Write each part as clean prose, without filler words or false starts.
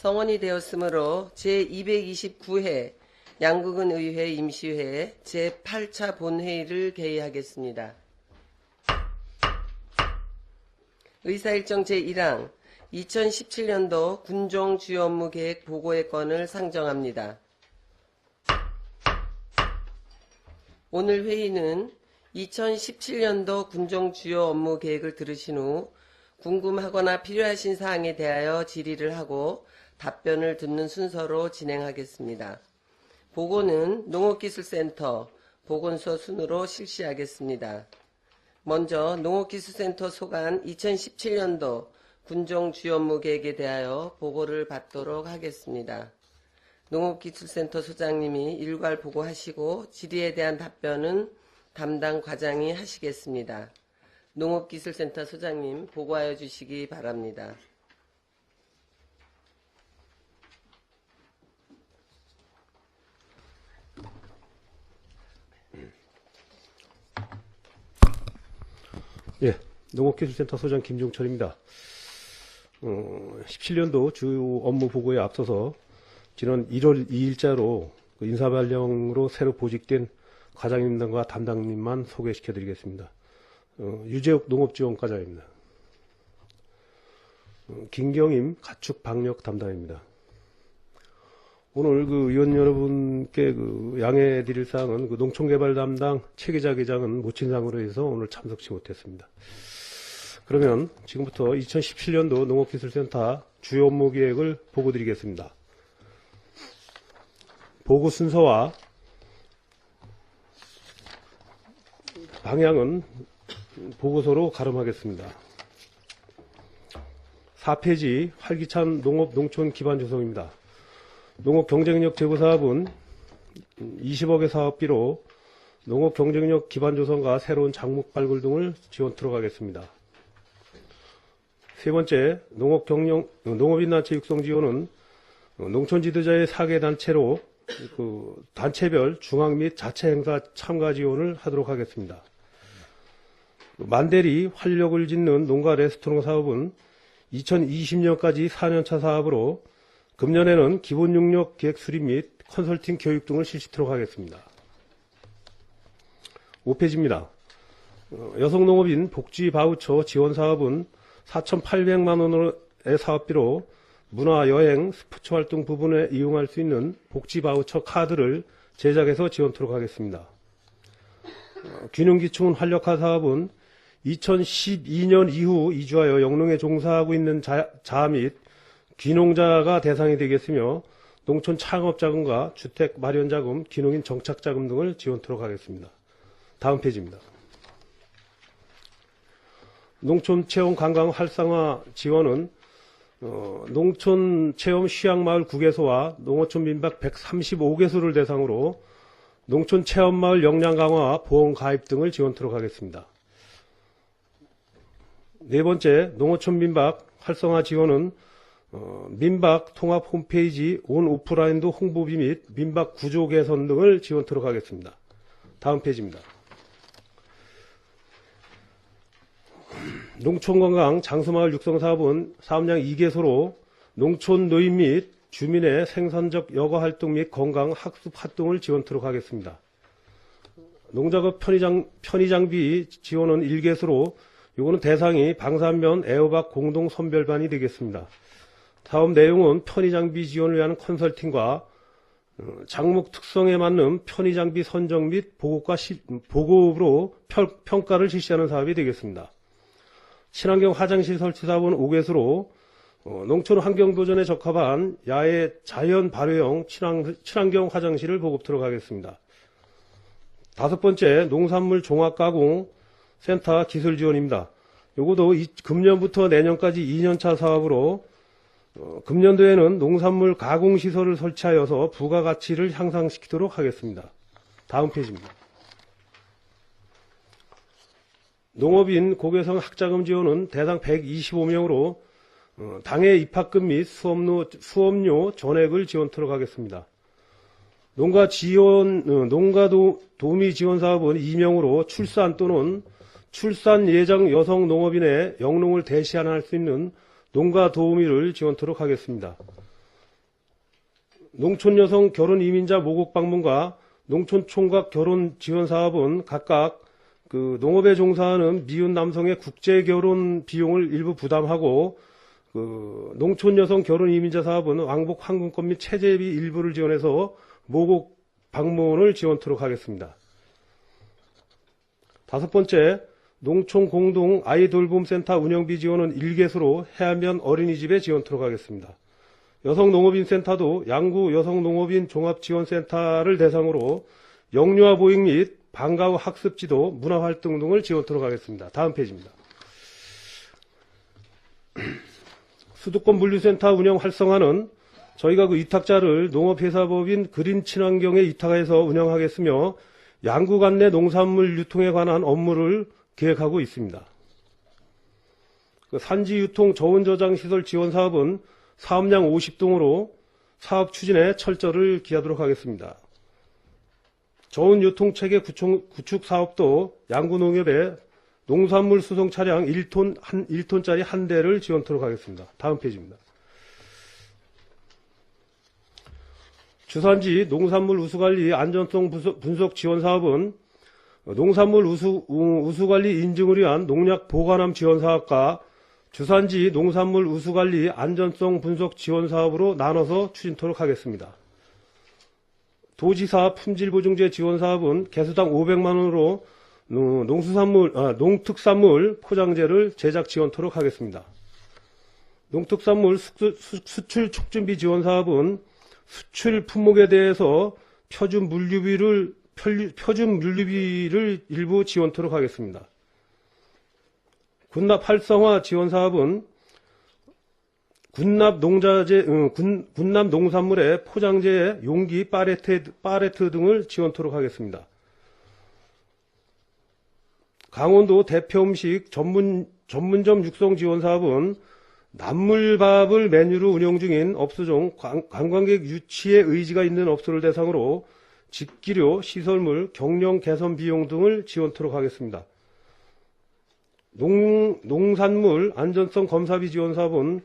성원이 되었으므로 제229회 양국은 의회 임시회 제8차 본회의를 개의하겠습니다. 의사일정 제1항 2017년도 군종 주요 업무 계획 보고의 건을 상정합니다. 오늘 회의는 2017년도 군종 주요 업무 계획을 들으신 후 궁금하거나 필요하신 사항에 대하여 질의를 하고 답변을 듣는 순서로 진행하겠습니다. 보고는 농업기술센터 보건소 순으로 실시하겠습니다. 먼저 농업기술센터 소관 2017년도 군종 주요 업무 계획에 대하여 보고를 받도록 하겠습니다. 농업기술센터 소장님이 일괄 보고하시고 질의에 대한 답변은 담당 과장이 하시겠습니다. 농업기술센터 소장님 보고하여 주시기 바랍니다. 예, 농업기술센터 소장 김종철입니다. 17년도 주 업무 보고에 앞서서 지난 1월 2일자로 인사발령으로 새로 보직된 과장님과 담당님만 소개시켜드리겠습니다. 유재욱 농업지원과장입니다. 김경임 가축방역 담당입니다. 오늘 의원 여러분께 양해 드릴 사항은 농촌개발 담당 최기자 계장은 모친상으로 해서 오늘 참석치 못했습니다. 그러면 지금부터 2017년도 농업기술센터 주요 업무 계획을 보고 드리겠습니다. 보고 순서와 방향은 보고서로 가름하겠습니다. 4페이지 활기찬 농업 농촌 기반 조성입니다. 농업 경쟁력 제고 사업은 20억의 사업비로 농업 경쟁력 기반 조성과 새로운 작물 발굴 등을 지원토록 하겠습니다. 세 번째, 농업인단체 육성 지원은 농촌 지도자의 4개 단체로 단체별 중앙 및 자체 행사 참가 지원을 하도록 하겠습니다. 만대리 활력을 짓는 농가 레스토랑 사업은 2020년까지 4년차 사업으로 금년에는 기본 용역 기획 수립 및 컨설팅 교육 등을 실시토록 하겠습니다. 5페이지입니다. 여성농업인 복지 바우처 지원 사업은 4,800만 원의 사업비로 문화, 여행, 스포츠 활동 부분에 이용할 수 있는 복지 바우처 카드를 제작해서 지원토록 하겠습니다. 균형기충 활력화 사업은 2012년 이후 이주하여 영농에 종사하고 있는 자 및 귀농자가 대상이 되겠으며 농촌 창업자금과 주택 마련자금, 귀농인 정착자금 등을 지원토록 하겠습니다. 다음 페이지입니다. 농촌 체험 관광 활성화 지원은 농촌 체험 휴양마을 9개소와 농어촌 민박 135개소를 대상으로 농촌 체험마을 역량 강화, 보험 가입 등을 지원토록 하겠습니다. 네 번째, 농어촌 민박 활성화 지원은 민박 통합 홈페이지 온 오프라인도 홍보비 및 민박 구조 개선 등을 지원토록 하겠습니다. 다음 페이지입니다. 농촌건강 장수마을 육성사업은 사업량 2개소로 농촌 노인 및 주민의 생산적 여가활동 및 건강 학습 활동을 지원토록 하겠습니다. 농작업 편의장비 지원은 1개소로 이거는 대상이 방산면 애호박 공동 선별반이 되겠습니다. 사업 내용은 편의장비 지원을 위한 컨설팅과 작목 특성에 맞는 편의장비 선정 및 보급으로 평가를 실시하는 사업이 되겠습니다. 친환경 화장실 설치 사업은 5개소로 농촌 환경 보존에 적합한 야외 자연 발효형 친환경 화장실을 보급토록 하겠습니다. 다섯 번째, 농산물 종합 가공 센터 기술 지원입니다. 요것도 금년부터 내년까지 2년차 사업으로 금년도에는 농산물 가공 시설을 설치하여서 부가가치를 향상시키도록 하겠습니다. 다음 페이지입니다. 농업인 고교성 학자금 지원은 대상 125명으로 당해 입학금 및 수업료 전액을 지원토록 하겠습니다. 농가 도우미 지원 사업은 2명으로 출산 또는 출산 예정 여성 농업인의 영농을 대시할 수 있는 농가 도우미를 지원토록 하겠습니다. 농촌 여성 결혼 이민자 모국 방문과 농촌 총각 결혼 지원 사업은 각각 농업에 종사하는 미혼 남성의 국제 결혼 비용을 일부 부담하고 농촌 여성 결혼 이민자 사업은 왕복 항공권 및 체재비 일부를 지원해서 모국 방문을 지원토록 하겠습니다. 다섯 번째, 농촌 공동 아이돌봄센터 운영비 지원은 1개소로 해안면 어린이집에 지원토록 하겠습니다. 여성농업인센터도 양구 여성농업인 종합지원센터를 대상으로 영유아 보육 및 방과 후 학습지도 문화활동 등을 지원토록 하겠습니다. 다음 페이지입니다. 수도권 물류센터 운영 활성화는 저희가 위탁자를 농업회사법인 그린친환경에 위탁해서 운영하겠으며 양구 간 내 농산물 유통에 관한 업무를 계획하고 있습니다. 산지유통 저온저장시설 지원사업은 사업량 50동으로 사업 추진에 철저를 기하도록 하겠습니다. 저온유통체계 구축 사업도 양구농협에 농산물 수송 차량 1톤짜리 한 대를 지원토록 하겠습니다. 다음 페이지입니다. 주산지 농산물 우수관리 안전성 분석 지원 사업은 농산물 우수관리 인증을 위한 농약 보관함 지원 사업과 주산지 농산물 우수관리 안전성 분석 지원 사업으로 나눠서 추진토록 하겠습니다. 도지사 품질보증제 지원 사업은 개수당 500만원으로 농특산물 포장재를 제작 지원토록 하겠습니다. 농특산물 수출 촉진비 지원 사업은 수출 품목에 대해서 표준 물류비를 일부 지원토록 하겠습니다. 군납 활성화 지원 사업은 군납 농산물의 포장재, 용기, 파레트 등을 지원토록 하겠습니다. 강원도 대표 음식 전문점 육성 지원 사업은 남물밥을 메뉴로 운영 중인 업소 중 관광객 유치에 의지가 있는 업소를 대상으로 직기료, 시설물, 경영 개선 비용 등을 지원토록 하겠습니다. 농산물 안전성 검사비 지원 사업은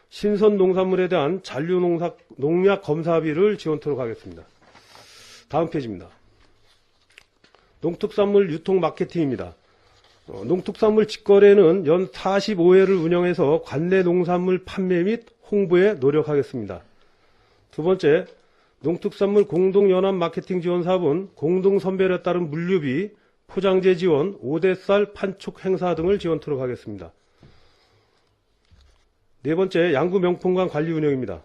신선 농산물에 대한 잔류 농약 검사비를 지원토록 하겠습니다. 다음 페이지입니다. 농특산물 유통 마케팅입니다. 농특산물 직거래는 연 45회를 운영해서 관내 농산물 판매 및 홍보에 노력하겠습니다. 두 번째, 농특산물 공동연합 마케팅 지원 사업은 공동선별에 따른 물류비, 포장재 지원, 5대쌀 판촉 행사 등을 지원토록 하겠습니다. 네 번째, 양구 명품관 관리 운영입니다.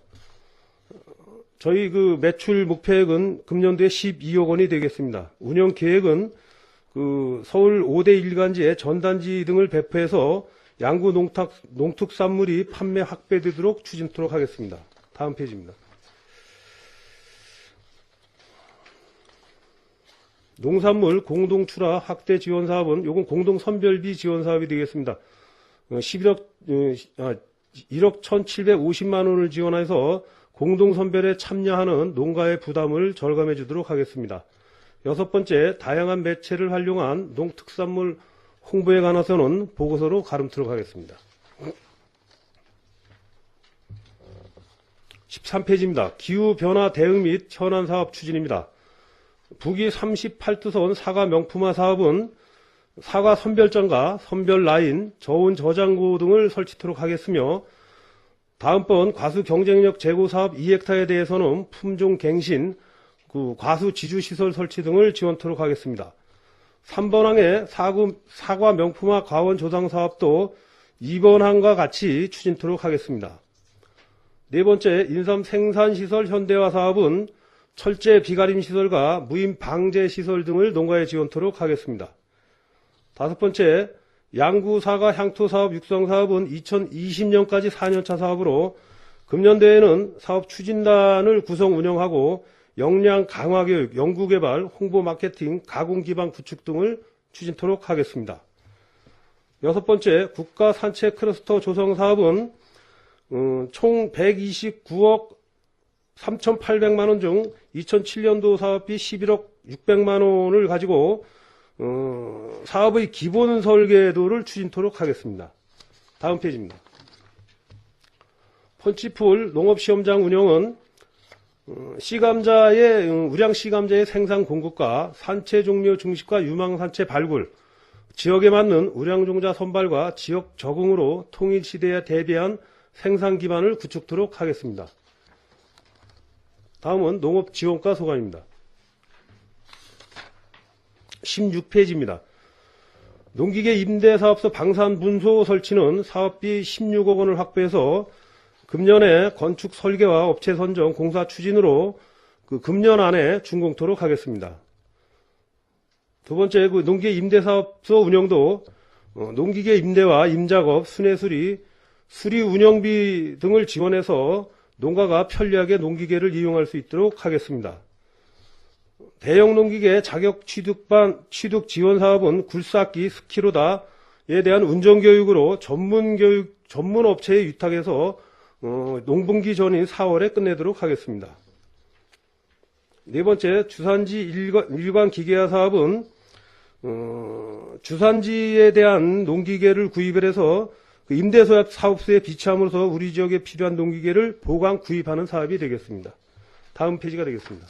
저희 매출 목표액은 금년도에 12억 원이 되겠습니다. 운영 계획은 서울 5대 일간지에 전단지 등을 배포해서 양구 농특산물이 판매 확대되도록 추진토록 하겠습니다. 다음 페이지입니다. 농산물 공동 출하 확대 지원 사업은 요건 공동 선별비 지원 사업이 되겠습니다. 1억 1,750만 원을 지원해서 공동 선별에 참여하는 농가의 부담을 절감해 주도록 하겠습니다. 여섯 번째, 다양한 매체를 활용한 농특산물 홍보에 관해서는 보고서로 가름토록 하겠습니다. 13페이지입니다. 기후변화 대응 및 현안 사업 추진입니다. 북위 38투선 사과 명품화 사업은 사과 선별장과 선별 라인, 저온 저장고 등을 설치토록 하겠으며 다음번 과수 경쟁력 제고 사업 2헥타에 대해서는 품종 갱신, 과수 지주시설 설치 등을 지원토록 하겠습니다. 3번 항의 사과 명품화 과원 조성 사업도 2번 항과 같이 추진토록 하겠습니다. 네 번째, 인삼 생산시설 현대화 사업은 철제 비가림 시설과 무임 방제 시설 등을 농가에 지원토록 하겠습니다. 다섯 번째, 양구 사과 향토 사업 육성 사업은 2020년까지 4년차 사업으로 금년도에는 사업 추진단을 구성 운영하고 역량 강화 교육, 연구개발, 홍보 마케팅, 가공 기반 구축 등을 추진토록 하겠습니다. 여섯 번째, 국가 산책 클러스터 조성 사업은 총 129억 3,800만 원 중 2007년도 사업비 11억 600만 원을 가지고 사업의 기본 설계도를 추진토록 하겠습니다. 다음 페이지입니다. 펀치풀 농업시험장 운영은 우량 씨감자의 생산 공급과 산채 종묘 증식과 유망 산채 발굴, 지역에 맞는 우량종자 선발과 지역 적응으로 통일 시대에 대비한 생산 기반을 구축토록 하겠습니다. 다음은 농업 지원과 소관입니다. 16페이지입니다. 농기계 임대사업소 방산분소 설치는 사업비 16억 원을 확보해서 금년에 건축 설계와 업체 선정 공사 추진으로 금년 안에 준공토록 하겠습니다. 두 번째, 농기계 임대사업소 운영도 농기계 임대와 임작업, 순회수리, 수리 운영비 등을 지원해서 농가가 편리하게 농기계를 이용할 수 있도록 하겠습니다. 대형 농기계 자격 취득 지원 사업은 굴삭기 스키로다에 대한 운전 교육으로 전문 업체에 위탁해서 농분기 전인 4월에 끝내도록 하겠습니다. 네 번째, 주산지 일관 기계화 사업은 주산지에 대한 농기계를 구입을 해서 임대소약 사업소에 비치함으로써 우리 지역에 필요한 농기계를 보강 구입하는 사업이 되겠습니다. 다음 페이지가 되겠습니다.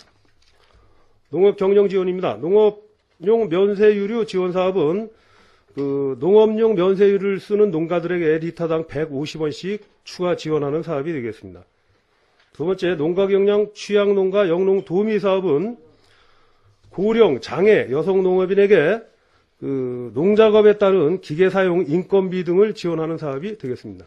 농업 경영 지원입니다. 농업용 면세유류 지원 사업은 농업용 면세유를 쓰는 농가들에게 리터당 150원씩 추가 지원하는 사업이 되겠습니다. 두 번째, 농가 경량 취약농가 영농 도우미 사업은 고령, 장애, 여성 농업인에게 농작업에 따른 기계 사용 인건비 등을 지원하는 사업이 되겠습니다.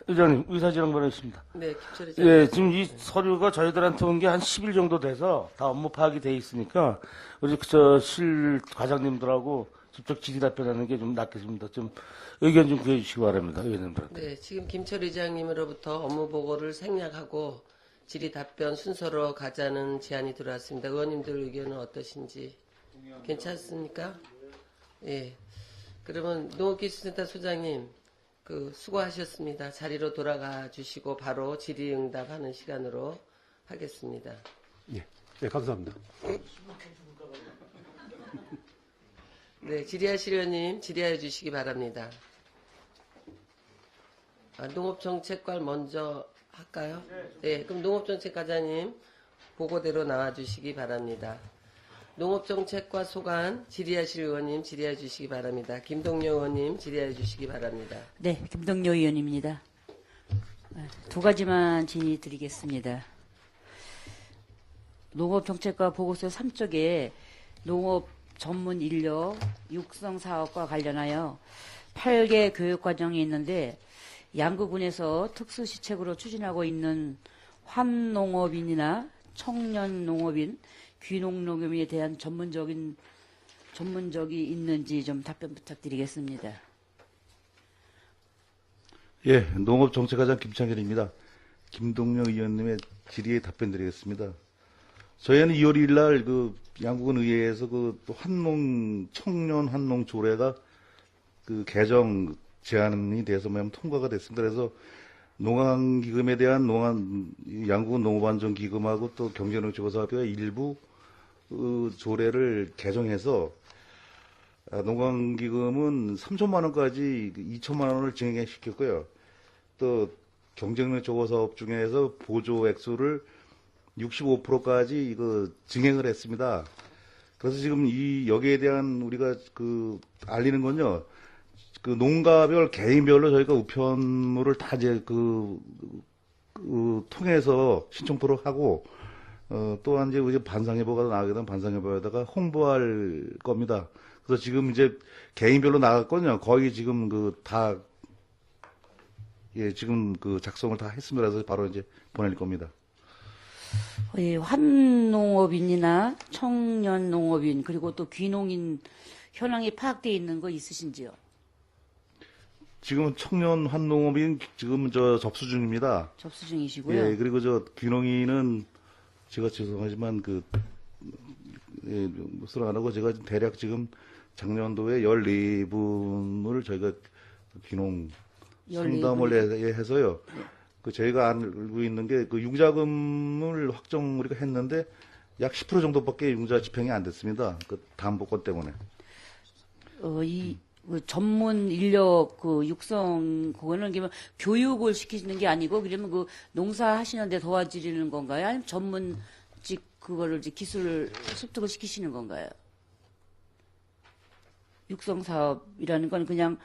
의장님, 의사진행 보냈습니다. 네, 김철희 예, 지금 이 서류가 저희들한테 온 게 한 10일 정도 돼서 다 업무 파악이 돼 있으니까, 우리 실 과장님들하고 직접 질의 답변하는 게 좀 낫겠습니다. 좀 의견 좀 구해주시기 바랍니다. 의원님들한테. 네, 지금 김철희 의장님으로부터 업무 보고를 생략하고 질의 답변 순서로 가자는 제안이 들어왔습니다. 의원님들 의견은 어떠신지 괜찮습니까? 예. 그러면 농업기술센터 소장님, 수고하셨습니다. 자리로 돌아가 주시고 바로 질의응답하는 시간으로 하겠습니다. 예, 네, 감사합니다. 네, 질의하실 의원님 질의해 주시기 바랍니다. 농업정책관 먼저 할까요? 네, 그럼 농업정책과장님 보고대로 나와 주시기 바랍니다. 농업정책과 소관 질의하실 의원님 질의해 주시기 바랍니다. 김동료 의원님 질의해 주시기 바랍니다. 네, 김동료 의원입니다. 두 가지만 질의 드리겠습니다. 농업정책과 보고서 3쪽에 농업 전문 인력 육성 사업과 관련하여 8개 교육과정이 있는데 양구군에서 특수시책으로 추진하고 있는 환농업인이나 청년농업인, 귀농농업인에 대한 전문적이 있는지 좀 답변 부탁드리겠습니다. 예, 농업정책과장 김창현입니다. 김동영 의원님의 질의에 답변드리겠습니다. 저희는 2월 1일 날 양구군 의회에서 청년 환농 조례가 개정 제안이 돼서 통과가 됐습니다. 그래서 농안기금에 대한 양구군 농업안전기금하고 또 경제농지고사업회가 일부 조례를 개정해서 농안기금은 3천만 원까지 2천만 원을 증액시켰고요. 또 경쟁력조고사업 중에서 보조 액수를 65%까지 증액을 했습니다. 그래서 지금 여기에 대한 우리가 알리는 건요. 농가별 개인별로 저희가 우편물을 다 이제 통해서 신청표를 하고 또한 이제 우리 반상회보가 나가게 되면 반상회보에다가 홍보할 겁니다. 그래서 지금 이제 개인별로 나갔거든요. 거의 지금 지금 작성을 다 했습니다. 그래서 바로 이제 보낼 겁니다. 환농업인이나 청년농업인 그리고 또 귀농인 현황이 파악되어 있는 거 있으신지요? 지금은 청년 환농업인 지금 접수 중입니다. 접수 중이시고요. 예, 그리고 귀농인은 제가 죄송하지만 무슨 안 하고 제가 대략 지금 작년도에 14분을 저희가 귀농 14분. 상담을 해서요. 그 저희가 알고 있는 게 그 융자금을 확정 우리가 했는데 약 10% 정도밖에 융자 집행이 안 됐습니다. 그 담보권 때문에. 그 전문 인력 그 육성 그거는 그러면 교육을 시키는 게 아니고 그러면 그 농사 하시는데 도와드리는 건가요? 아니면 전문직 그거를 이제 기술 습득을 시키시는 건가요? 육성 사업이라는 건 그냥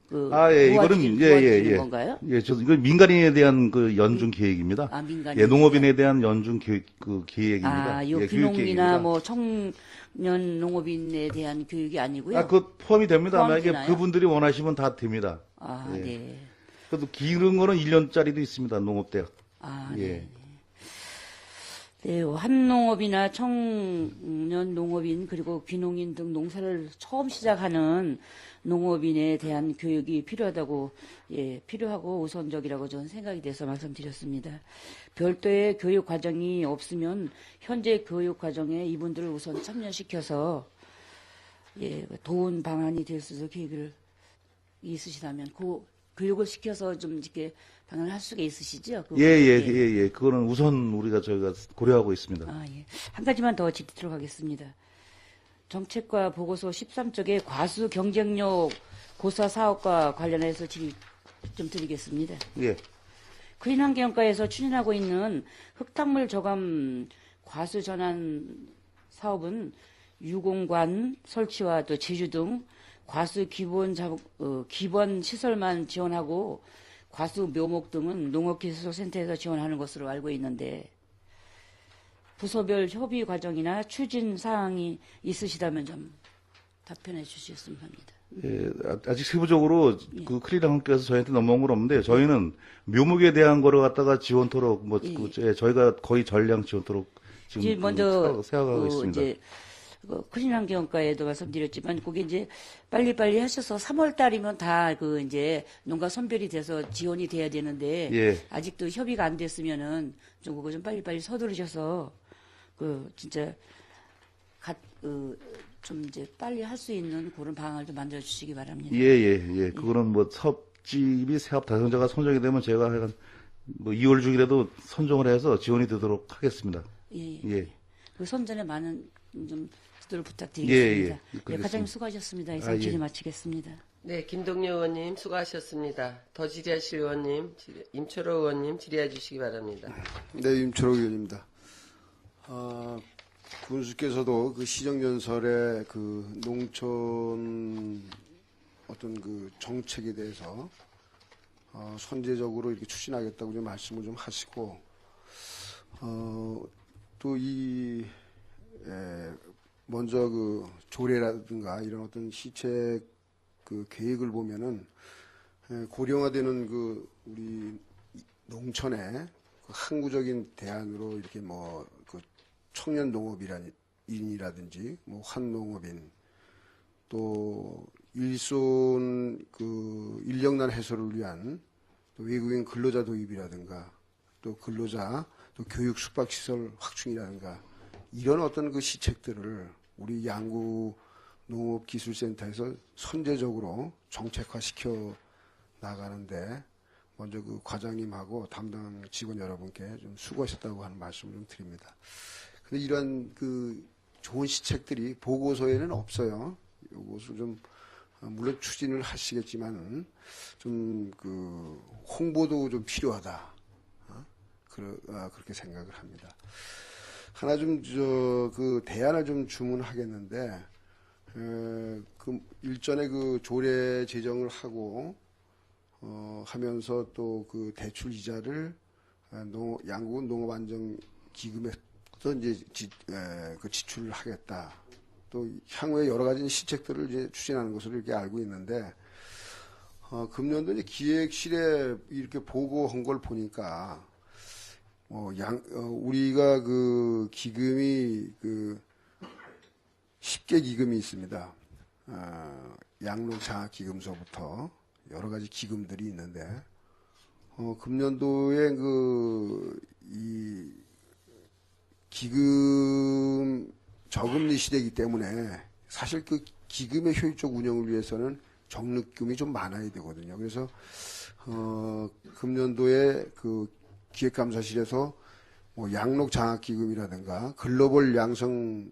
그 도와드리는 건가요? 예, 이건 민간인에 대한 그 연중 계획입니다. 아, 민간인. 예, 농업인에 대한 연중 교육 그 계획입니다. 아, 예, 요 교육 귀농이나 계획입니다. 뭐 청년 농업인에 대한 교육이 아니고요. 그 포함이 됩니다. 만약에 포함되나요? 그분들이 원하시면 다 됩니다. 아, 예. 네. 그래도 기른 거는 1년짜리도 있습니다. 농업대학. 아, 예. 네. 네, 한농업이나 청년 농업인 그리고 귀농인 등 농사를 처음 시작하는 농업인에 대한 교육이 필요하고 우선적이라고 저는 생각이 돼서 말씀드렸습니다. 별도의 교육 과정이 없으면 현재 교육 과정에 이분들을 우선 참여시켜서 도운 방안이 될 수 있을 계획을 있으시다면 그 교육을 시켜서 좀 이렇게 방안을 할 수가 있으시죠? 예. 그거는 우선 저희가 고려하고 있습니다. 아, 예. 한 가지만 더 짚도록 하겠습니다. 정책과 보고서 13쪽에 과수 경쟁력 고사 사업과 관련해서 질의 좀 드리겠습니다. 예. 크린환경과에서 추진하고 있는 흙탕물 저감 과수 전환 사업은 유공관 설치와 또 제주 등 과수 기본 시설만 지원하고 과수 묘목 등은 농업기술센터에서 지원하는 것으로 알고 있는데 부서별 협의 과정이나 추진 사항이 있으시다면 좀 답변해 주셨으면 합니다. 예, 아직 세부적으로 그 크리랑께서 저희한테 넘어온 건 없는데 저희는 묘목에 대한 거를 갖다가 지원토록 저희가 거의 전량 지원토록 지금 이제 먼저 생각하고 있습니다. 이제 크린환경과에도 말씀드렸지만 그게 이제 빨리빨리 하셔서 3월 달이면 다 이제 농가 선별이 돼서 지원이 돼야 되는데 예. 아직도 협의가 안 됐으면은 좀 그거 좀 빨리빨리 서두르셔서 진짜 좀 이제 빨리 할 수 있는 그런 방안을 좀 만들어 주시기 바랍니다. 예. 그거는 뭐 사업집이 사업 달성자가 선정이 되면 제가 한 2월 중이라도 선정을 해서 지원이 되도록 하겠습니다. 예. 그 선전에 많은 좀 수도를 부탁드리겠습니다. 네, 과장님 수고하셨습니다. 이상 질의 마치겠습니다. 네, 김동료 의원님 수고하셨습니다. 더 질의하실 의원님, 임철호 의원님 질의해 주시기 바랍니다. 네, 임철호 의원입니다. 군수께서도 그 시정연설에 그 농촌 어떤 그 정책에 대해서 선제적으로 이렇게 추진하겠다고 좀 말씀을 좀 하시고 또 먼저 그 조례라든가 이런 어떤 시책 그 계획을 보면은 고령화되는 그 우리 농촌의 그 항구적인 대안으로 이렇게 그 청년 농업인이라든지 환농업인 또 일손 그 인력난 해소를 위한 또 외국인 근로자 도입이라든가 또 근로자 또 교육 숙박시설 확충이라든가 이런 어떤 그 시책들을 우리 양구 농업기술센터에서 선제적으로 정책화시켜 나가는데 먼저 그 과장님하고 담당 직원 여러분께 좀 수고하셨다고 하는 말씀을 좀 드립니다. 근데 이러한 그 좋은 시책들이 보고서에는 없어요. 이것을 좀 물론 추진을 하시겠지만 좀 그 홍보도 좀 필요하다. 그렇게 생각을 합니다. 하나 그 대안을 좀 주문하겠는데 그 일전에 그 조례 제정을 하고 하면서 또 그 대출 이자를 양구 농업안정기금에 또 이제 그 지출을 하겠다. 또 향후에 여러 가지 시책들을 이제 추진하는 것으로 이렇게 알고 있는데 금년도 이제 기획실에 이렇게 보고한 걸 보니까 우리가 그 기금이 그 10개 기금이 있습니다. 양농장학기금서부터 여러 가지 기금들이 있는데 금년도에 이 기금 저금리 시대이기 때문에 사실 그 기금의 효율적 운영을 위해서는 적립금이 좀 많아야 되거든요. 그래서 금년도에 그 기획감사실에서 뭐 양록 장학기금이라든가 글로벌 양성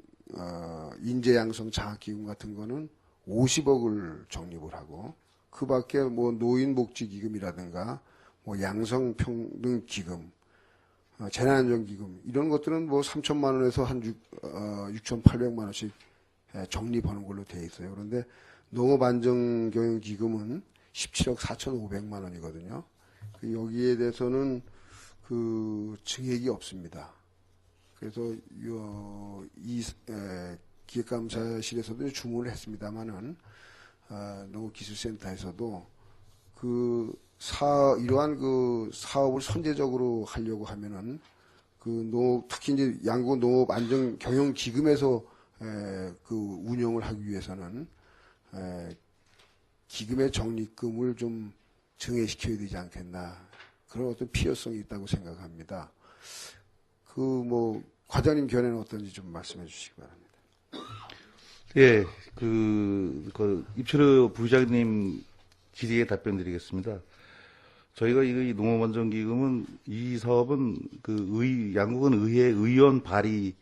인재 양성 장학기금 같은 거는 50억을 적립을 하고, 그 밖에 뭐 노인복지기금이라든가 뭐 양성평등기금, 재난안전기금 이런 것들은 뭐 3천만 원에서 한 6,800만 원씩 적립하는 걸로 돼 있어요. 그런데 농업안전경영기금은 17억 4,500만 원이거든요. 여기에 대해서는 그 증액이 없습니다. 그래서 이 기획감사실에서도 주문을 했습니다만은 농업기술센터에서도 이러한 그 사업을 선제적으로 하려고 하면은 특히 이제 양구 농업 안전 경영 기금에서 그 운영을 하기 위해서는 기금의 적립금을 좀 증액시켜야 되지 않겠나, 그런 어떤 필요성이 있다고 생각합니다. 과장님 견해는 어떤지 좀 말씀해 주시기 바랍니다. 예, 입철호 부의장님 질의에 답변 드리겠습니다. 저희가 이 농업안전기금은, 이 사업은 양국은 의회 의원 발의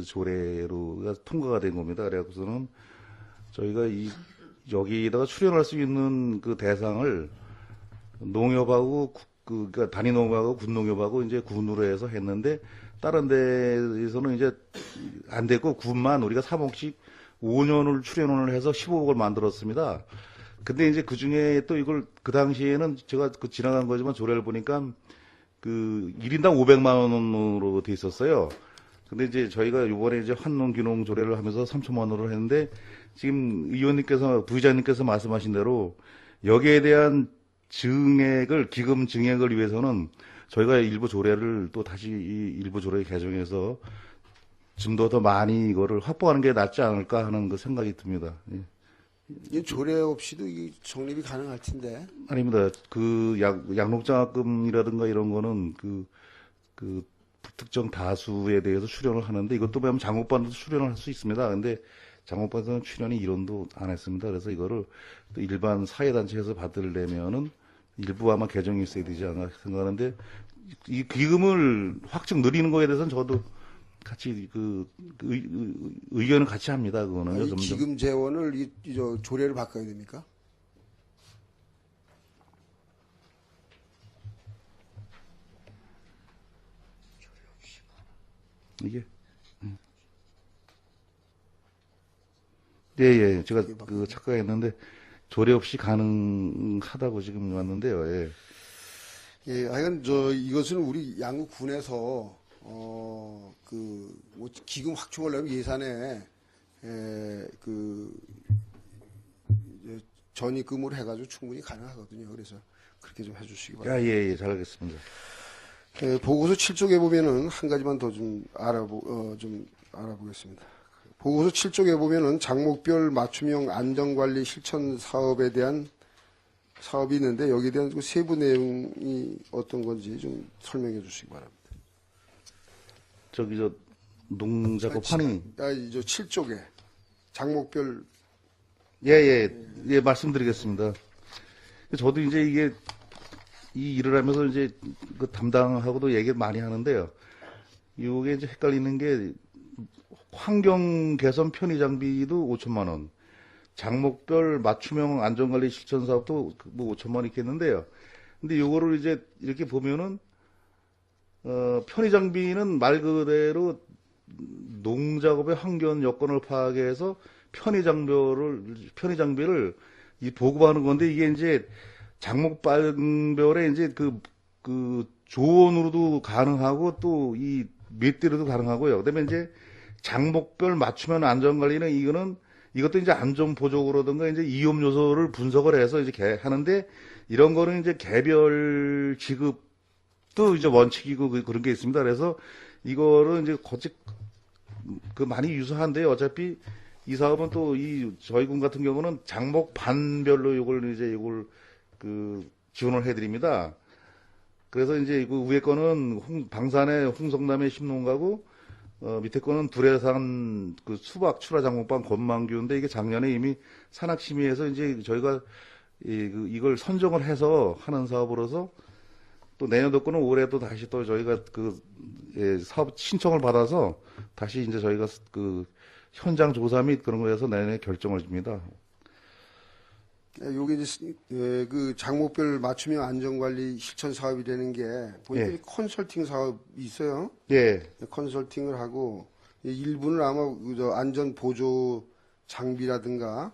조례로 통과가 된 겁니다. 그래갖고서는 저희가 여기다가 출연할 수 있는 그 대상을 농협하고 그러니까 단위농업하고 군농협하고 이제 군으로 해서 했는데, 다른 데에서는 이제 안 됐고 군만 우리가 3억씩 5년을 출연을 해서 15억을 만들었습니다. 근데 이제 그 중에 또 이걸 그 당시에는 제가 지나간 거지만 조례를 보니까 1인당 500만 원으로 돼 있었어요. 근데 이제 저희가 요번에 이제 환농기농 조례를 하면서 3천만 원으로 했는데, 지금 부의장님께서 말씀하신 대로 여기에 대한 기금 증액을 위해서는 저희가 일부 조례를 또 다시 일부 조례 개정해서 좀 더 많이 이거를 확보하는 게 낫지 않을까 하는 그 생각이 듭니다. 예. 이 조례 없이도 이 적립이 가능할 텐데. 아닙니다. 양록장학금이라든가 이런 거는 특정 다수에 대해서 출연을 하는데, 이것도 보면 장목반도 출연을 할 수 있습니다. 근데 장목반에서는 출연이 이론도 안 했습니다. 그래서 이거를 또 일반 사회단체에서 받으려면은 일부 아마 개정이 있어야 되지 않나 생각하는데, 이 기금을 확정 늘리는 거에 대해서는 저도 같이 의견을 같이 합니다. 그거는 이 기금 재원을 저 조례를 바꿔야 됩니까? 이게 예, 제가 착각했는데 조례 없이 가능하다고 지금 왔는데요. 예. 예, 하여간 이것은 우리 양구 군에서 기금 확충하려면 예산에 전입금으로 해가지고 충분히 가능하거든요. 그래서 그렇게 좀 해주시기 바랍니다. 예, 잘하겠습니다. 보고서 7쪽에 보면은 한 가지만 더 좀 알아보겠습니다. 보고서 7쪽에 보면은 장목별 맞춤형 안전관리 실천 사업에 대한 사업이 있는데, 여기에 대한 그 세부 내용이 어떤 건지 좀 설명해 주시기 바랍니다. 농작업 환의. 저 7쪽에 장목별. 예, 말씀드리겠습니다. 저도 이제 이게 이 일을 하면서 이제 담당하고도 얘기를 많이 하는데요. 이게 이제 헷갈리는 게, 환경 개선 편의 장비도 5천만 원, 장목별 맞춤형 안전관리 실천 사업도 5천만 원 있겠는데요. 근데 요거를 이제 이렇게 보면은, 편의 장비는 말 그대로 농작업의 환경 여건을 파악해서 편의 장비를 보급하는 건데, 이게 이제 장목별에 이제 조언으로도 가능하고 또 이 몇 대로도 가능하고요. 그다음에 이제 장목별 맞춤형 안전관리는 이것도 이제 안전보조라든가 이제 위험 요소를 분석을 해서 이제 하는데, 이런 거는 이제 개별 지급도 이제 원칙이고 그런 게 있습니다. 그래서 이거를 이제 많이 유사한데요. 어차피 이 사업은 또 저희 군 같은 경우는 장목 반별로 이걸 지원을 해드립니다. 그래서 이제 그 위에 거는 방산의 홍성남의 심농가고, 밑에 거는 두레산 그 수박 출하 장목방 건망규인데 이게 작년에 이미 산악심의에서 이제 저희가 이걸 선정을 해서 하는 사업으로서 또 내년도 거는 올해 또 다시 또 저희가 사업 신청을 받아서 다시 이제 저희가 그 현장 조사 및 그런 거에서 내년에 결정을 줍니다. 여기 이제 그 장목별 맞춤형 안전관리 실천 사업이라는 게 보니까 예. 컨설팅 사업이 있어요. 예, 컨설팅을 하고 일부는 아마 저 안전 보조 장비라든가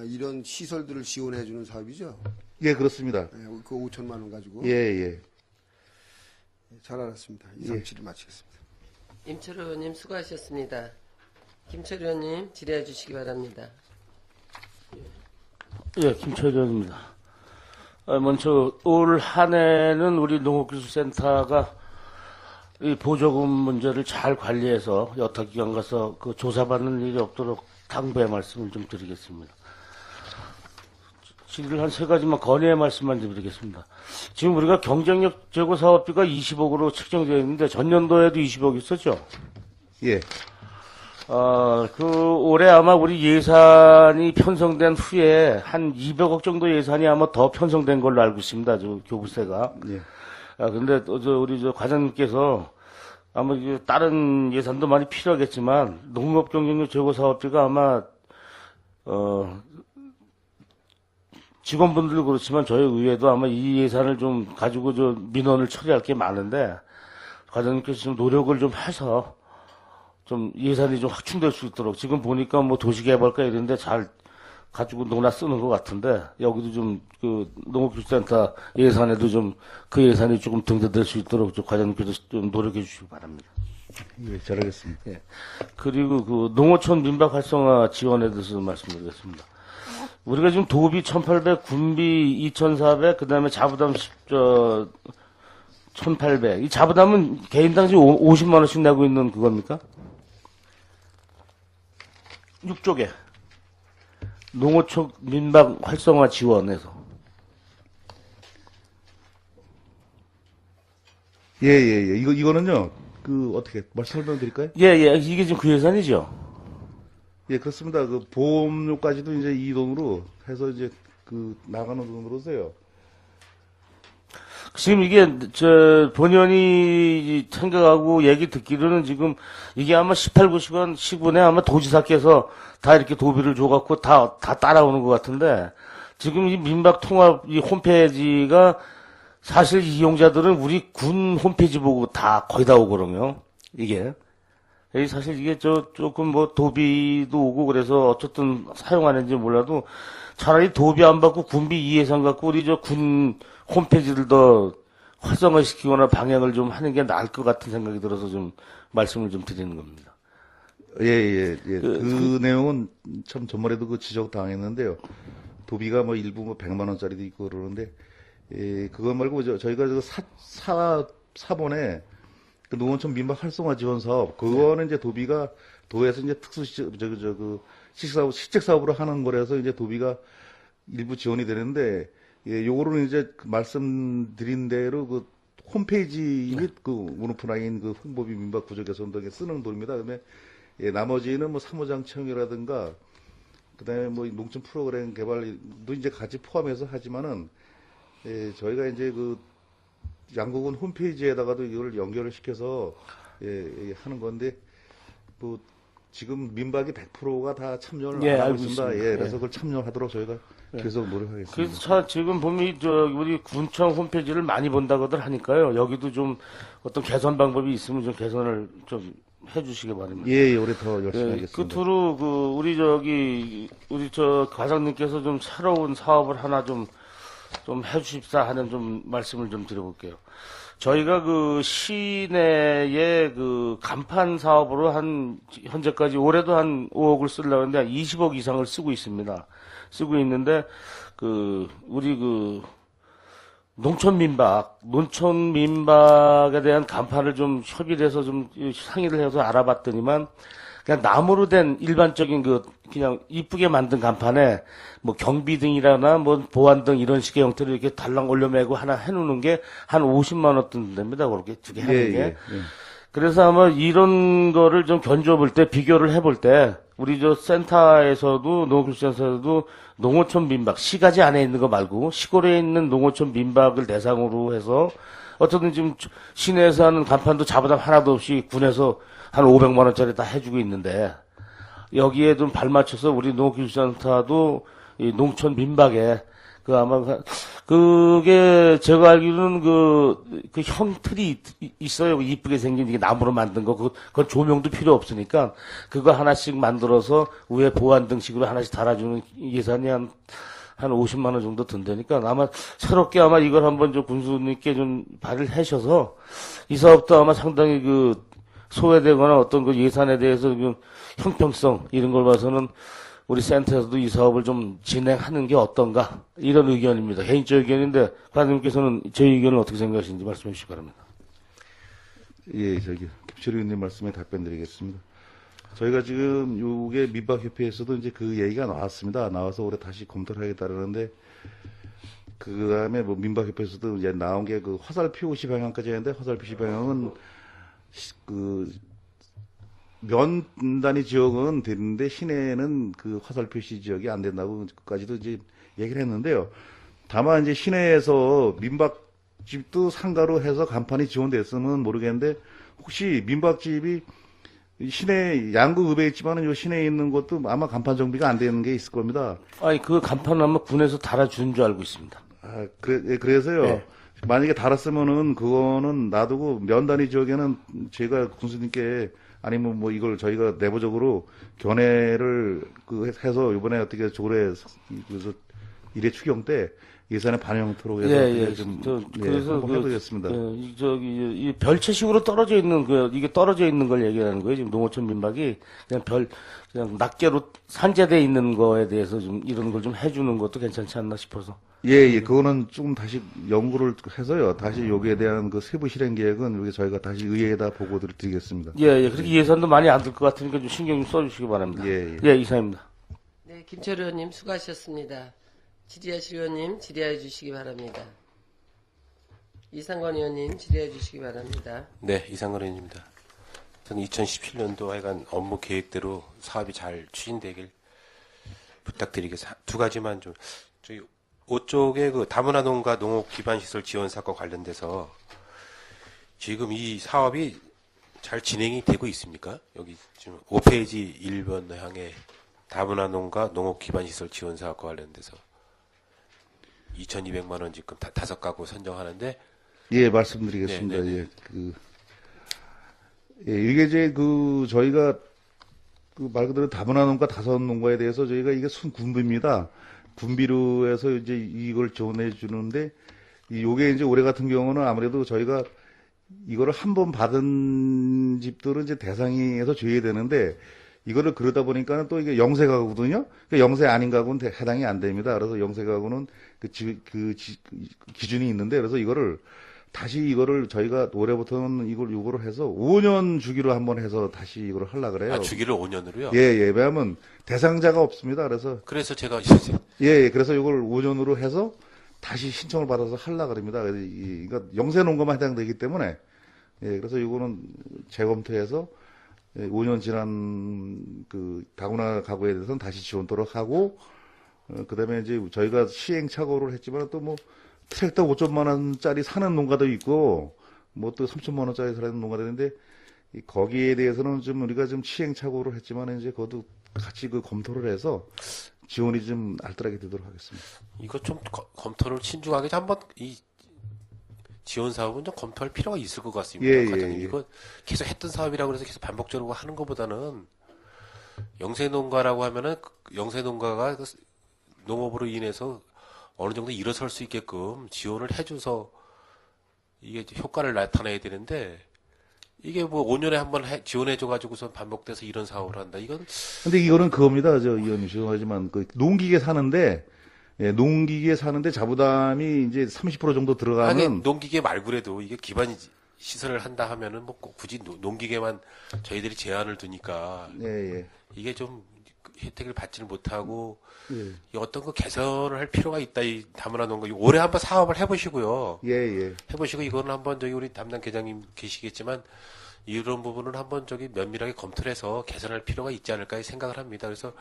이런 시설들을 지원해 주는 사업이죠. 예, 그렇습니다. 그 5천만 원 가지고. 예, 예. 잘 알았습니다. 이상 질의 마치겠습니다. 임철호 의원님 수고하셨습니다. 김철호 의원님 질의해 주시기 바랍니다. 예, 김철 의원입니다. 먼저 올 한 해는 우리 농업기술센터가 이 보조금 문제를 잘 관리해서 여타 기관 가서 그 조사받는 일이 없도록 당부의 말씀을 좀 드리겠습니다. 질의를 한 세 가지만 건의의 말씀만 좀 드리겠습니다. 지금 우리가 경쟁력 제고 사업비가 20억으로 책정되어 있는데 전년도에도 20억 있었죠? 예. 올해 아마 우리 예산이 편성된 후에 한 200억 정도 예산이 아마 더 편성된 걸로 알고 있습니다. 저 교부세가. 예. 근데 우리 과장님께서 아마 이게 다른 예산도 많이 필요하겠지만 농업 경쟁력 제고 사업비가 아마 직원분들도 그렇지만 저희 의회도 아마 이 예산을 좀 가지고 민원을 처리할 게 많은데 과장님께서 좀 노력을 좀 해서 좀 예산이 좀 확충될 수 있도록 지금 보니까 뭐 도시개발과 이런데 잘 가지고 논아 쓰는 것 같은데 여기도 좀 그 농업기술센터 예산에도 좀 그 예산이 조금 등재될 수 있도록 좀 과장님께서 좀 노력해 주시기 바랍니다. 예, 잘하겠습니다. 예. 그리고 그 농어촌 민박 활성화 지원에 대해서 말씀드리겠습니다. 우리가 지금 도비 1,800, 군비 2,400, 그 다음에 자부담 1,800. 이 자부담은 개인당 지금 50만 원씩 내고 있는 그겁니까? 6쪽에. 농어촌 민박 활성화 지원에서. 예. 이거는요, 어떻게, 설명 드릴까요? 예. 이게 지금 그 예산이죠? 예, 그렇습니다. 그 보험료까지도 이제 이 돈으로 해서 이제 나가는 돈으로서요. 지금 이게, 본연이 생각하고 얘기 듣기로는 지금 이게 아마 18, 9시간 시군에 아마 도지사께서 다 이렇게 도비를 줘갖고 다 따라오는 것 같은데 지금 이 민박통합 이 홈페이지가 사실 이용자들은 우리 군 홈페이지 보고 다 거의 다 오거든요. 이게. 사실 이게 조금 뭐 도비도 오고 그래서 어쨌든 사용하는지 몰라도 차라리 도비 안 받고 군비 이 예산 갖고 우리 군 홈페이지를 더 활성화시키거나 방향을 좀 하는 게 나을 것 같은 생각이 들어서 좀 말씀을 좀 드리는 겁니다. 예. 그 내용은 참 전번에도 그 지적 당했는데요. 도비가 뭐 일부 뭐 100만 원짜리도 있고 그러는데, 예, 그거 말고 저희가 사본에 그 농어촌 민박 활성화 지원 사업, 그거는 이제 도비가 도에서 이제 특수 시책 사업으로 하는 거라서 이제 도비가 일부 지원이 되는데, 예, 요거는 이제 말씀드린 대로 그 홈페이지 및 그 문오프라인 그 홍보비 민박 구조 개선 등에 쓰는 돈입니다. 그다음에 예, 나머지는 뭐 사무장 채용이라든가 그다음에 뭐 농촌 프로그램 개발도 이제 같이 포함해서 하지만은 예, 저희가 이제 그 양국은 홈페이지에다가도 이걸 연결을 시켜서 예, 하는 건데 뭐 지금 민박이 100%가 다 참여를 예, 안 하고 알고 있습니다. 있습니다. 예, 그래서 예. 그걸 참여하도록 저희가 계속 노력하겠습니다. 그래서 지금 보면 우리 군청 홈페이지를 많이 본다고들 하니까요. 여기도 좀 어떤 개선 방법이 있으면 좀 개선을 좀 해주시기 바랍니다. 예, 올해 더 열심히 하겠습니다. 끝으로 우리 과장님께서 좀 새로운 사업을 하나 좀 해주십사 하는 좀 말씀을 좀 드려볼게요. 저희가 그 시내에 그 간판 사업으로 현재까지 올해도 한 5억을 쓰려고 하는데 한 20억 이상을 쓰고 있습니다. 쓰고 있는데 우리 농촌 민박에 대한 간판을 좀 협의를 해서 좀 상의를 해서 알아봤더니만 그냥 나무로 된 일반적인 그냥 이쁘게 만든 간판에 뭐 경비등이라나 뭐 보안등 이런 식의 형태로 이렇게 달랑 올려매고 하나 해놓는 게 한 50만 원 든답니다. 그렇게 두 개 하는 게. 그래서 아마 이런 거를 좀 견줘볼 때, 비교를 해볼 때, 우리 저 센터에서도, 농업기술센터에서도 농어촌 민박, 시가지 안에 있는 거 말고, 시골에 있는 농어촌 민박을 대상으로 해서, 어쨌든 지금 시내에서 하는 간판도 자부담 하나도 없이 군에서 한 500만원짜리 다 해주고 있는데, 여기에 좀 발맞춰서 우리 농업기술센터도 이 농촌 민박에 그 아마 그게 제가 알기로는 그 형틀이 있어요. 이쁘게 생긴 이게 나무로 만든 거. 그건 조명도 필요 없으니까 그거 하나씩 만들어서 위에 보안등식으로 하나씩 달아주는 예산이 한 50만 원 정도 든다니까 아마 새롭게 아마 이걸 한번 좀 군수님께 좀 발의를 하셔서 이 사업도 아마 상당히 그 소외되거나 어떤 그 예산에 대해서 그 형평성 이런 걸 봐서는 우리 센터에서도 이 사업을 좀 진행하는 게 어떤가 이런 의견입니다. 개인적 의견인데 과장님께서는 제 의견을 어떻게 생각하시는지 말씀해 주시기 바랍니다. 예, 김철희 의원님 말씀에 답변드리겠습니다. 저희가 지금 요게 민박협회에서도 이제 그 얘기가 나왔습니다. 나와서 올해 다시 검토를 하겠다는데 그 다음에 뭐 민박협회에서도 이제 나온 게 그 화살표 시 방향까지 했는데 화살표 시 방향은 그 면 단위 지역은 되는데 시내에는 그 화살표시 지역이 안 된다고까지도 이제 얘기를 했는데요. 다만 이제 시내에서 민박집도 상가로 해서 간판이 지원됐으면 모르겠는데 혹시 민박집이 시내 양구읍에 있지만은 요 시내에 있는 것도 아마 간판 정비가 안 되는 게 있을 겁니다. 아니 그 간판 아마 군에서 달아준 줄 알고 있습니다. 아, 그래서요. 네. 만약에 달았으면은 그거는 놔두고 면 단위 지역에는 제가 군수님께 아니면 뭐 이걸 저희가 내부적으로 견해를 해서 이번에 어떻게 조례 그래서 일회 추경 때 예산에 반영토록 해서 예. 그래서 한번 해보겠습니다. 이 별채식으로 떨어져 있는 이게 떨어져 있는 걸 얘기하는 거예요. 지금 농어촌 민박이 그냥 낱개로 산재돼 있는 거에 대해서 좀 이런 걸 좀 해주는 것도 괜찮지 않나 싶어서. 예, 그거는 좀 다시 연구를 해서요. 다시 여기에 대한 그 세부 실행 계획은 여기 저희가 다시 의회에다 보고를 드리겠습니다. 예. 그렇게 예산도 많이 안 들 것 같으니까 좀 신경 좀 써주시기 바랍니다. 예. 이상입니다. 네, 김철 의원님 수고하셨습니다. 질의하실 의원님 질의해 주시기 바랍니다. 이상건 의원님 질의해 주시기 바랍니다. 네, 이상건 의원입니다. 저는 2017년도 하여간 업무 계획대로 사업이 잘 추진되길 부탁드리겠습니다. 두 가지만 좀, 저희 5쪽에 그 다문화 농가 농업 기반 시설 지원 사건 관련돼서 지금 이 사업이 잘 진행이 되고 있습니까? 여기 지금 5페이지 1번 향에 다문화 농가 농업 기반 시설 지원 사업과 관련돼서 2,200만 원 지금 5가구 선정하는데 예, 말씀드리겠습니다. 네네네. 이게 이제 저희가 말 그대로 다문화 농가 5농가에 대해서 저희가 이게 순군비입니다. 군비로 해서 이제 이걸 지원해 주는데 요게 이제 올해 같은 경우는 아무래도 저희가 이거를 한 번 받은 집들은 이제 대상에서 줘야 되는데 이거를 그러다 보니까는 또 이게 영세 가구거든요. 영세 아닌 가구는 해당이 안 됩니다. 그래서 영세 가구는 기준이 있는데 그래서 이거를 저희가 올해부터는 요거를 해서 5년 주기로 한번 해서 다시 이걸 하려고 그래요. 아, 주기를 5년으로요? 예. 왜냐하면 대상자가 없습니다. 그래서 제가 그래서 이걸 5년으로 해서 다시 신청을 받아서 하려고 합니다. 그러니까 영세 농가만 해당되기 때문에 그래서 이거는 재검토해서 5년 지난 그 다문화 가구에 대해서는 다시 지원토록 하고 그다음에 이제 저희가 시행착오를 했지만 또 뭐 트랙터 5천만 원짜리 사는 농가도 있고 뭐 또 3천만 원짜리 사는 농가도 있는데 거기에 대해서는 좀 우리가 좀 시행착오를 했지만 이제 그것도 같이 검토를 해서 지원이 좀 알뜰하게 되도록 하겠습니다. 이거 좀 검토를 신중하게 한번 이 지원 사업은 좀 검토할 필요가 있을 것 같습니다. 과장님. 이거 계속 했던 사업이라고 해서 계속 반복적으로 하는 것보다는 영세농가라고 하면은 영세농가가 농업으로 인해서 어느 정도 일어설 수 있게끔 지원을 해줘서 이게 효과를 나타내야 되는데 이게 뭐 5년에 한번 지원해줘가지고서 반복돼서 이런 사업을 한다. 근데 이거는 그겁니다. 저 의원님 죄송하지만 농기계 사는데 자부담이 이제 30% 정도 들어가는. 하긴 농기계 말고라도 이게 기반 시설을 한다 하면은 뭐 꼭 굳이 농기계만 저희들이 제한을 두니까 이게 좀 혜택을 받지를 못하고 어떤 거 개선을 할 필요가 있다. 이 다문화 농가 올해 한번 사업을 해보시고요. 해보시고 이거는 한번 저희 우리 담당 계장님 계시겠지만 이런 부분은 한번 면밀하게 검토를 해서 개선할 필요가 있지 않을까 생각을 합니다. 그래서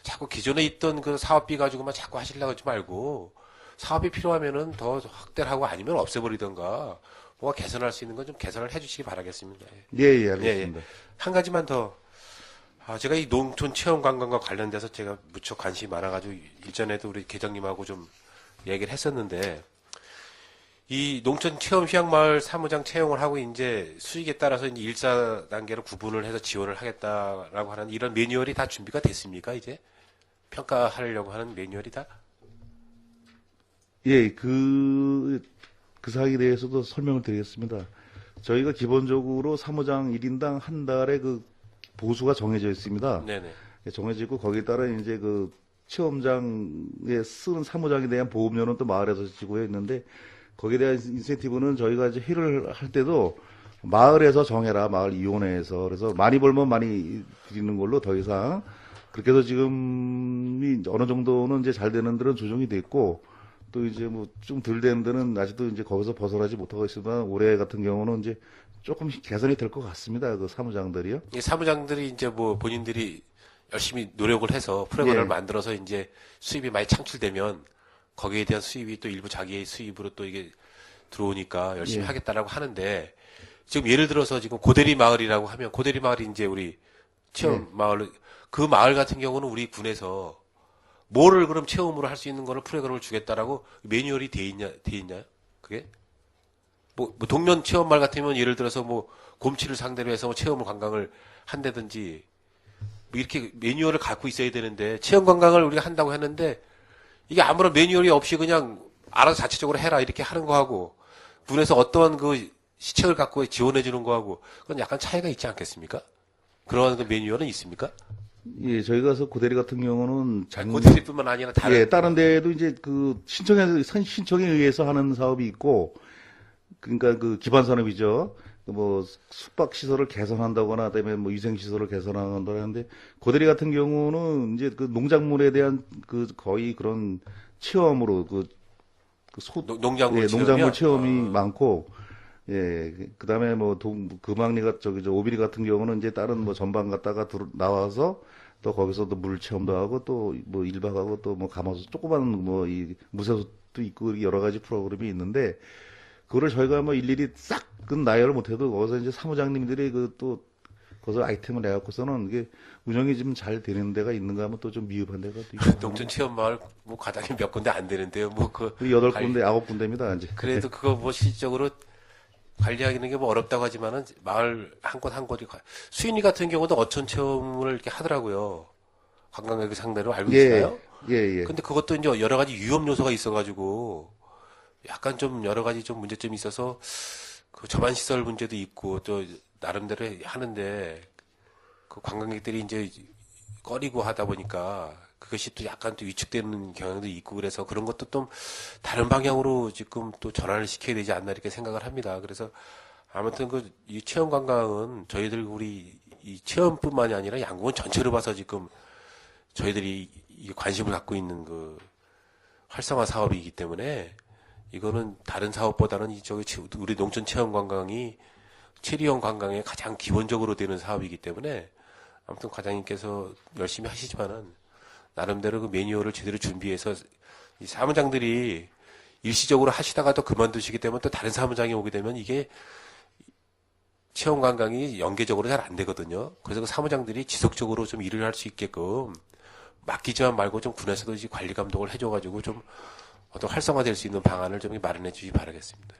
자꾸 기존에 있던 그 사업비 가지고만 자꾸 하시려고 하지 말고 사업이 필요하면은 더 확대를 하고 아니면 없애버리던가 뭐가 개선할 수 있는 건 좀 개선을 해주시기 바라겠습니다. 예, 알겠습니다. 한 가지만 더. 제가 이 농촌 체험 관광과 관련돼서 제가 무척 관심이 많아가지고 일전에도 우리 계장님하고 좀 얘기를 했었는데 이 농촌 체험 휴양마을 사무장 채용을 하고 이제 수익에 따라서 이제 1사 단계로 구분을 해서 지원을 하겠다라고 하는 이런 매뉴얼이 다 준비가 됐습니까? 이제 평가하려고 하는 매뉴얼이 다? 예, 그 사항에 대해서도 설명을 드리겠습니다. 저희가 기본적으로 사무장 1인당 한 달에 그 보수가 정해져 있습니다. 네네. 정해지고 거기에 따라 이제 그 체험장에 쓰는 사무장에 대한 보험료는 또 마을에서 지고 있는데 거기에 대한 인센티브는 저희가 이제 회의를 할 때도 마을에서 정해라, 마을 이원회에서. 그래서 많이 벌면 많이 드리는 걸로 더 이상 그렇게 해서 지금이 어느 정도는 이제 잘 되는 데는 조정이 됐고 또 이제 뭐 좀 덜 되는 데는 아직도 이제 거기서 벗어나지 못하고 있지만 올해 같은 경우는 이제 조금 개선이 될 것 같습니다. 그 사무장들이요. 이 사무장들이 이제 뭐 본인들이 열심히 노력을 해서 프로그램을 예. 만들어서 이제 수입이 많이 창출되면 거기에 대한 수입이 또 일부 자기의 수입으로 또 이게 들어오니까 열심히 예. 하겠다라고 하는데 지금 예를 들어서 지금 고대리 마을이라고 하면 고대리 마을이 이제 우리 체험 마을 그 마을 같은 경우는 우리 군에서 뭐를 그럼 체험으로 할 수 있는 거를 프로그램을 주겠다라고 매뉴얼이 돼 있나요? 그게? 뭐 동면 체험 마을 같으면 예를 들어서 뭐 곰치를 상대로 해서 뭐 체험을 관광을 한다든지 뭐 이렇게 매뉴얼을 갖고 있어야 되는데 체험 관광을 우리가 한다고 했는데 이게 아무런 매뉴얼이 없이 그냥 알아서 자체적으로 해라 이렇게 하는 거하고 군에서 어떠한 그 시책을 갖고 지원해 주는 거하고 그건 약간 차이가 있지 않겠습니까? 그런 그 매뉴얼은 있습니까? 예, 저희가 서 고대리 같은 경우는 고대리뿐만 아니라 다른 예, 다른 데에도 이제 그 신청에 의해서 하는 사업이 있고 그러니까 그 기반 산업이죠. 뭐 숙박 시설을 개선한다거나 그다음에 뭐 위생 시설을 개선한다거나 하는데 고대리 같은 경우는 이제 그 농작물에 대한 그 거의 그런 체험으로 농작물 예, 농작물 체험이요? 체험이 많고 예, 그다음에 뭐 금왕리 오비리 같은 경우는 이제 다른 뭐 전방 갔다가 나와서 또 거기서 또 물 체험도 하고 또 뭐 1박하고 또 뭐 가마솥 조그만 뭐 이 무쇠솥도 있고 여러 가지 프로그램이 있는데 그거를 저희가 뭐 일일이 싹 나열을 못해도 거기서 이제 사무장님들이 또 거기서 아이템을 내갖고서는 이게 운영이 좀 잘 되는 데가 있는가 하면 또 좀 미흡한 데가 또 있고. 농촌 체험 마을 뭐 가당이 몇 군데 안 되는데요. 뭐 8군데, 9군데입니다, 이제. 그래도 그거 뭐 실질적으로 관리하기는 게 뭐 어렵다고 하지만은 마을 한 곳 한 곳이 수인이 같은 경우도 어촌 체험을 이렇게 하더라고요. 관광객 상대로 알고 계시나요? 예. 근데 그것도 이제 여러 가지 위험 요소가 있어가지고 약간 좀 여러 가지 좀 문제점이 있어서 그 저반 시설 문제도 있고 또 나름대로 하는데 그 관광객들이 이제 꺼리고 하다 보니까 그것이 또 약간 또 위축되는 경향도 있고 그래서 그런 것도 좀 다른 방향으로 지금 또 전환을 시켜야 되지 않나 이렇게 생각을 합니다. 그래서 아무튼 이 체험 관광은 저희들 우리 이 체험뿐만이 아니라 양궁은 전체로 봐서 지금 저희들이 이 관심을 갖고 있는 그 활성화 사업이기 때문에 이거는 다른 사업보다는 우리 농촌 체험 관광이 체리형 관광의 가장 기본적으로 되는 사업이기 때문에 아무튼 과장님께서 열심히 하시지만은 나름대로 그 매뉴얼을 제대로 준비해서 이 사무장들이 일시적으로 하시다가 또 그만두시게 되면 또 다른 사무장이 오게 되면 이게 체험 관광이 연계적으로 잘 안 되거든요. 그래서 그 사무장들이 지속적으로 좀 일을 할 수 있게끔 맡기지만 말고 좀 군에서도 이제 관리 감독을 해줘가지고 좀 어떤 활성화될 수 있는 방안을 좀 마련해 주시기 바라겠습니다.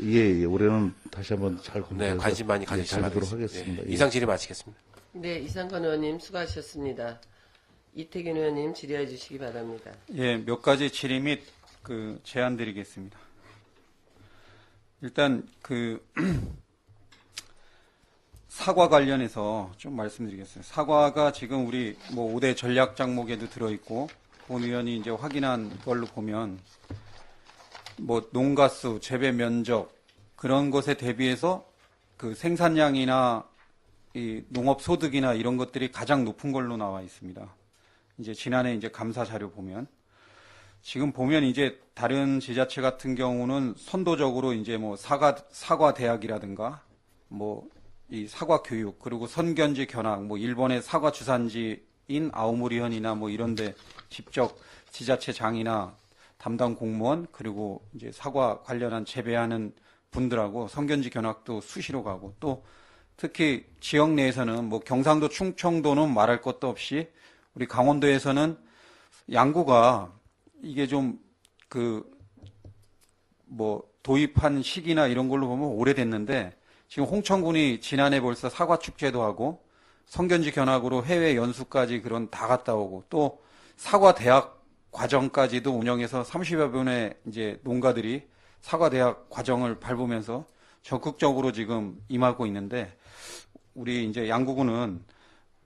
예. 올해는 다시 한번 잘 네, 관심 많이 가지시기 잘하도록 바라겠습니다. 하겠습니다. 예, 예. 이상 질의 마치겠습니다. 네, 이상건 의원님 수고하셨습니다. 이태균 의원님 질의해 주시기 바랍니다. 예, 몇 가지 질의 및 그 제안 드리겠습니다. 일단 사과 관련해서 좀 말씀드리겠습니다. 사과가 지금 우리 뭐 5대 전략 작목에도 들어있고 본 의원이 이제 확인한 걸로 보면 뭐 농가수, 재배 면적 그런 것에 대비해서 그 생산량이나 이 농업 소득이나 이런 것들이 가장 높은 걸로 나와 있습니다. 이제 지난해 이제 감사 자료 보면 지금 보면 이제 다른 지자체 같은 경우는 선도적으로 이제 뭐 사과 대학이라든가 뭐 이 사과 교육, 그리고 선견지 견학, 뭐 일본의 사과 주산지인 아오모리현이나 뭐 이런데 직접 지자체장이나 담당 공무원, 그리고 이제 사과 관련한 재배하는 분들하고 선견지 견학도 수시로 가고, 또 특히 지역 내에서는 뭐 경상도, 충청도는 말할 것도 없이 우리 강원도에서는 양구가 이게 좀 뭐 도입한 시기나 이런 걸로 보면 오래됐는데, 지금 홍천군이 지난해 벌써 사과 축제도 하고 선견지 견학으로 해외 연수까지 그런 다 갔다 오고, 또 사과 대학 과정까지도 운영해서 30여 분의 이제 농가들이 사과 대학 과정을 밟으면서 적극적으로 지금 임하고 있는데, 우리 이제 양구군은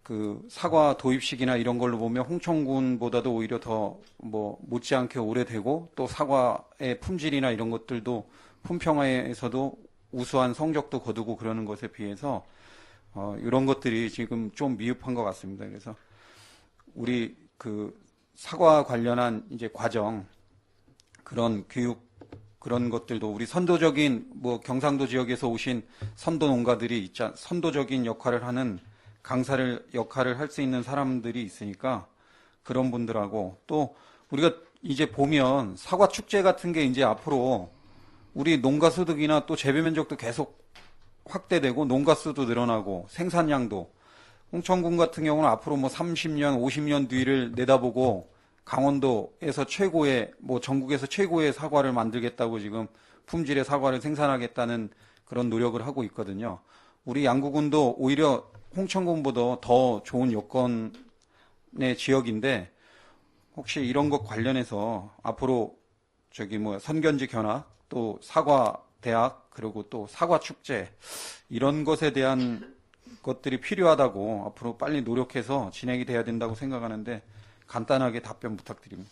그 사과 도입 시기나 이런 걸로 보면 홍천군보다도 오히려 더 뭐 못지않게 오래되고, 또 사과의 품질이나 이런 것들도 품평화에서도 우수한 성적도 거두고 그러는 것에 비해서 이런 것들이 지금 좀 미흡한 것 같습니다. 그래서 우리 그 사과 관련한 이제 과정, 그런 교육, 그런 것들도 우리 선도적인 뭐 경상도 지역에서 오신 선도 농가들이 선도적인 역할을 하는 역할을 할 수 있는 사람들이 있으니까 그런 분들하고, 또 우리가 이제 보면 사과 축제 같은 게 이제 앞으로 우리 농가 소득이나 또 재배 면적도 계속 확대되고 농가 수도 늘어나고 생산량도, 홍천군 같은 경우는 앞으로 뭐 30년, 50년 뒤를 내다보고 강원도에서 최고의, 뭐 전국에서 최고의 사과를 만들겠다고 지금 품질의 사과를 생산하겠다는 그런 노력을 하고 있거든요. 우리 양구군도 오히려 홍천군보다 더 좋은 여건의 지역인데, 혹시 이런 것 관련해서 앞으로 선견지 견학, 또 사과 대학, 그리고 또 사과 축제, 이런 것에 대한 것들이 필요하다고 앞으로 빨리 노력해서 진행이 돼야 된다고 생각하는데, 간단하게 답변 부탁드립니다.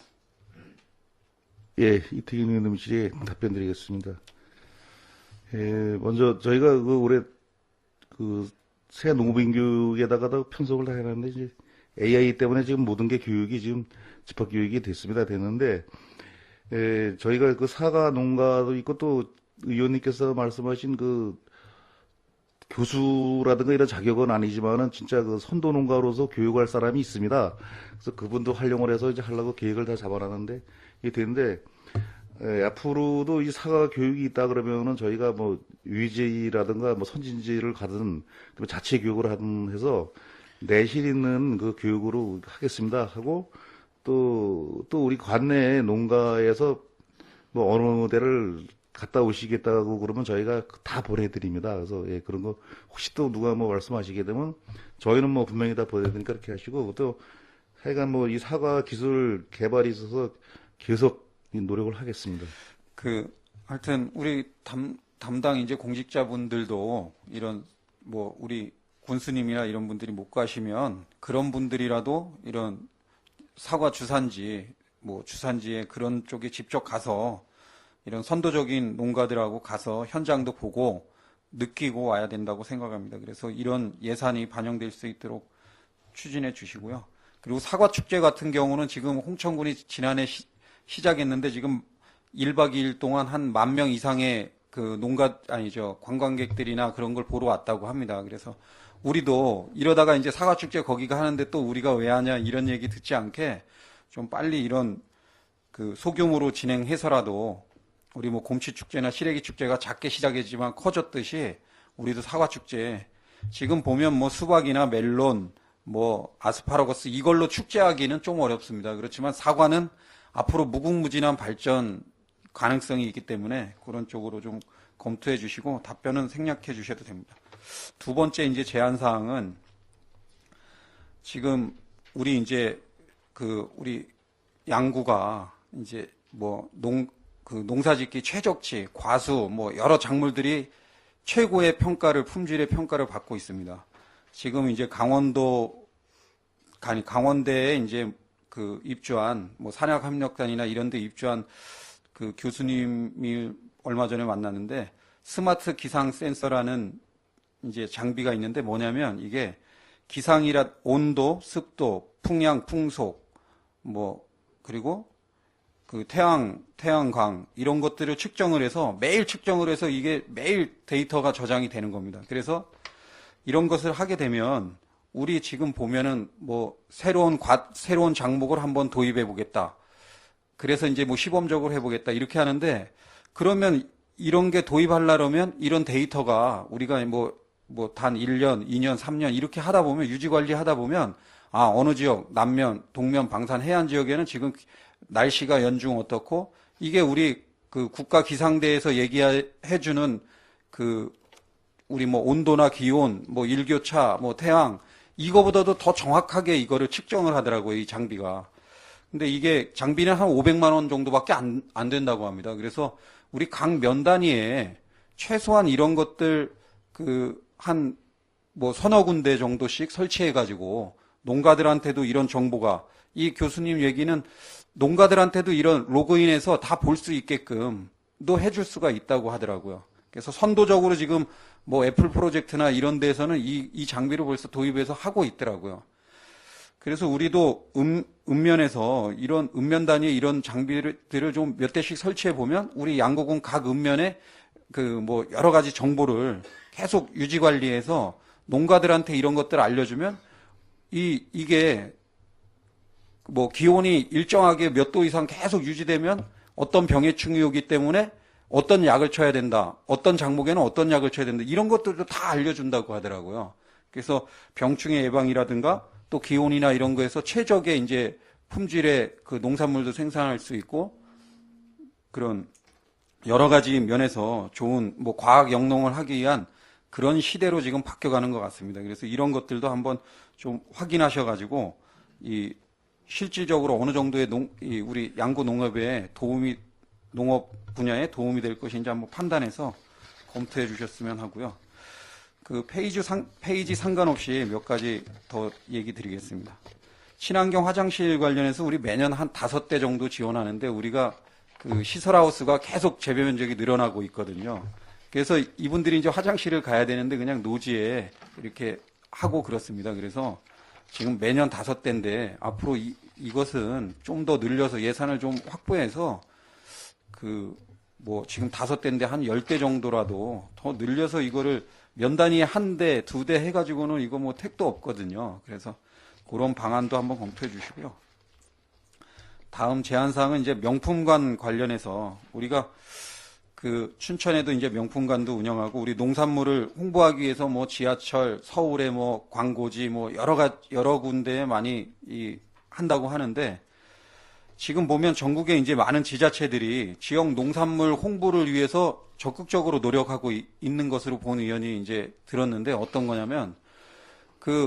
예, 이태균 의원님실에 답변 드리겠습니다. 먼저 저희가 올해 새 농업인 교육에다가 편성을 다 해놨는데, 이제 AI 때문에 지금 모든 게 교육이 지금 집합 교육이 됐는데, 저희가 사과 농가도 있고, 또 의원님께서 말씀하신 교수라든가 이런 자격은 아니지만은 진짜 선도 농가로서 교육할 사람이 있습니다. 그래서 그분도 활용을 해서 이제 하려고 계획을 다 잡아놨는데, 이게 되는데, 앞으로도 이 사과 교육이 있다 그러면은 저희가 뭐 유지라든가 뭐 선진지를 가든 자체 교육을 하든 해서 내실 있는 그 교육으로 하겠습니다 하고, 또 우리 관내 농가에서 뭐 어느 데를 갔다 오시겠다고 그러면 저희가 다 보내드립니다. 그래서 그런 거 혹시 또 누가 뭐 말씀하시게 되면 저희는 뭐 분명히 다 보내드리니까 그렇게 하시고, 또 하여간 뭐 이 사과 기술 개발이 있어서 계속 노력을 하겠습니다. 하여튼 우리 담당 이제 공직자분들도 이런 뭐 우리 군수님이나 이런 분들이 못 가시면 그런 분들이라도 이런 사과 주산지, 뭐 주산지에 그런 쪽에 직접 가서 이런 선도적인 농가들하고 가서 현장도 보고 느끼고 와야 된다고 생각합니다. 그래서 이런 예산이 반영될 수 있도록 추진해 주시고요. 그리고 사과 축제 같은 경우는 지금 홍천군이 지난해 시작했는데 지금 1박 2일 동안 한 10,000명 이상의 관광객들이나 그런 걸 보러 왔다고 합니다. 그래서 우리도 이러다가 이제 사과 축제 거기가 하는데 또 우리가 왜 하냐 이런 얘기 듣지 않게 좀 빨리 이런 소규모로 진행해서라도 우리 뭐 곰치 축제나 시래기 축제가 작게 시작했지만 커졌듯이 우리도 사과 축제, 지금 보면 뭐 수박이나 멜론, 뭐 아스파라거스 이걸로 축제하기는 좀 어렵습니다. 그렇지만 사과는 앞으로 무궁무진한 발전 가능성이 있기 때문에 그런 쪽으로 좀 검토해 주시고 답변은 생략해 주셔도 됩니다. 두 번째 이제 제안 사항은 지금 우리 이제 우리 양구가 이제 뭐 농사짓기 최적지, 과수, 뭐 여러 작물들이 최고의 평가를, 품질의 평가를 받고 있습니다. 지금 이제 강원대에 이제 입주한 뭐 산학협력단이나 이런 데 입주한 교수님이 얼마 전에 만났는데, 스마트 기상 센서라는 이제 장비가 있는데 뭐냐면 이게 기상이라 온도, 습도, 풍량, 풍속, 뭐 그리고 태양광 이런 것들을 측정을 해서 매일 측정을 해서 이게 매일 데이터가 저장이 되는 겁니다. 그래서 이런 것을 하게 되면 우리 지금 보면은 뭐 새로운 장목을 한번 도입해 보겠다. 그래서 이제 뭐 시범적으로 해보겠다 이렇게 하는데, 그러면 이런 게 도입하려면 이런 데이터가 우리가 뭐 단 1년, 2년, 3년 이렇게 하다 보면, 유지 관리 하다 보면, 어느 지역, 남면, 동면, 방산, 해안 지역에는 지금 날씨가 연중 어떻고, 이게 우리 그 국가 기상대에서 얘기해주는 그 우리 뭐 온도나 기온, 뭐 일교차, 뭐 태양, 이거보다도 더 정확하게 이거를 측정을 하더라고요, 이 장비가. 근데 이게 장비는 한 500만 원 정도밖에 안 된다고 합니다. 그래서 우리 각 면 단위에 최소한 이런 것들 한 뭐 서너 군데 정도씩 설치해가지고 농가들한테도 이런 정보가, 이 교수님 얘기는 농가들한테도 이런 로그인해서 다 볼 수 있게끔도 해줄 수가 있다고 하더라고요. 그래서 선도적으로 지금 뭐 애플 프로젝트나 이런 데서는 이 장비를 벌써 도입해서 하고 있더라고요. 그래서 우리도 읍면에서 이런 읍면 단위의 이런 장비들을 좀 몇 대씩 설치해 보면 우리 양구군 각 읍면에 그 뭐 여러 가지 정보를 계속 유지 관리해서 농가들한테 이런 것들 알려주면 이게 뭐 기온이 일정하게 몇 도 이상 계속 유지되면 어떤 병의 충이오기 때문에 어떤 약을 쳐야 된다, 어떤 장목에는 어떤 약을 쳐야 된다, 이런 것들도 다 알려준다고 하더라고요. 그래서 병충해 예방이라든가 또 기온이나 이런 거에서 최적의 이제 품질의 그 농산물도 생산할 수 있고, 그런 여러 가지 면에서 좋은 뭐 과학 영농을 하기 위한 그런 시대로 지금 바뀌어가는 것 같습니다. 그래서 이런 것들도 한번 좀 확인하셔가지고 이 실질적으로 어느 정도의 우리 양구 농업에 농업 분야에 도움이 될 것인지 한번 판단해서 검토해 주셨으면 하고요. 그 페이지 상관없이 몇 가지 더 얘기 드리겠습니다. 친환경 화장실 관련해서 우리 매년 한 5대 정도 지원하는데, 우리가 그 시설하우스가 계속 재배 면적이 늘어나고 있거든요. 그래서 이분들이 이제 화장실을 가야 되는데 그냥 노지에 이렇게 하고 그렇습니다. 그래서 지금 매년 5대인데 앞으로 이것은 좀 더 늘려서 예산을 좀 확보해서 뭐 지금 5대인데 한 10대 정도라도 더 늘려서 이거를 면 단위에 1대, 2대 해가지고는 이거 뭐 택도 없거든요. 그래서 그런 방안도 한번 검토해 주시고요. 다음 제안사항은 이제 명품관 관련해서 우리가 그 춘천에도 이제 명품관도 운영하고, 우리 농산물을 홍보하기 위해서 뭐 지하철, 서울에 뭐 광고지 뭐 여러 군데에 많이 한다고 하는데, 지금 보면 전국에 이제 많은 지자체들이 지역 농산물 홍보를 위해서 적극적으로 노력하고 있는 것으로 본 의원이 이제 들었는데, 어떤 거냐면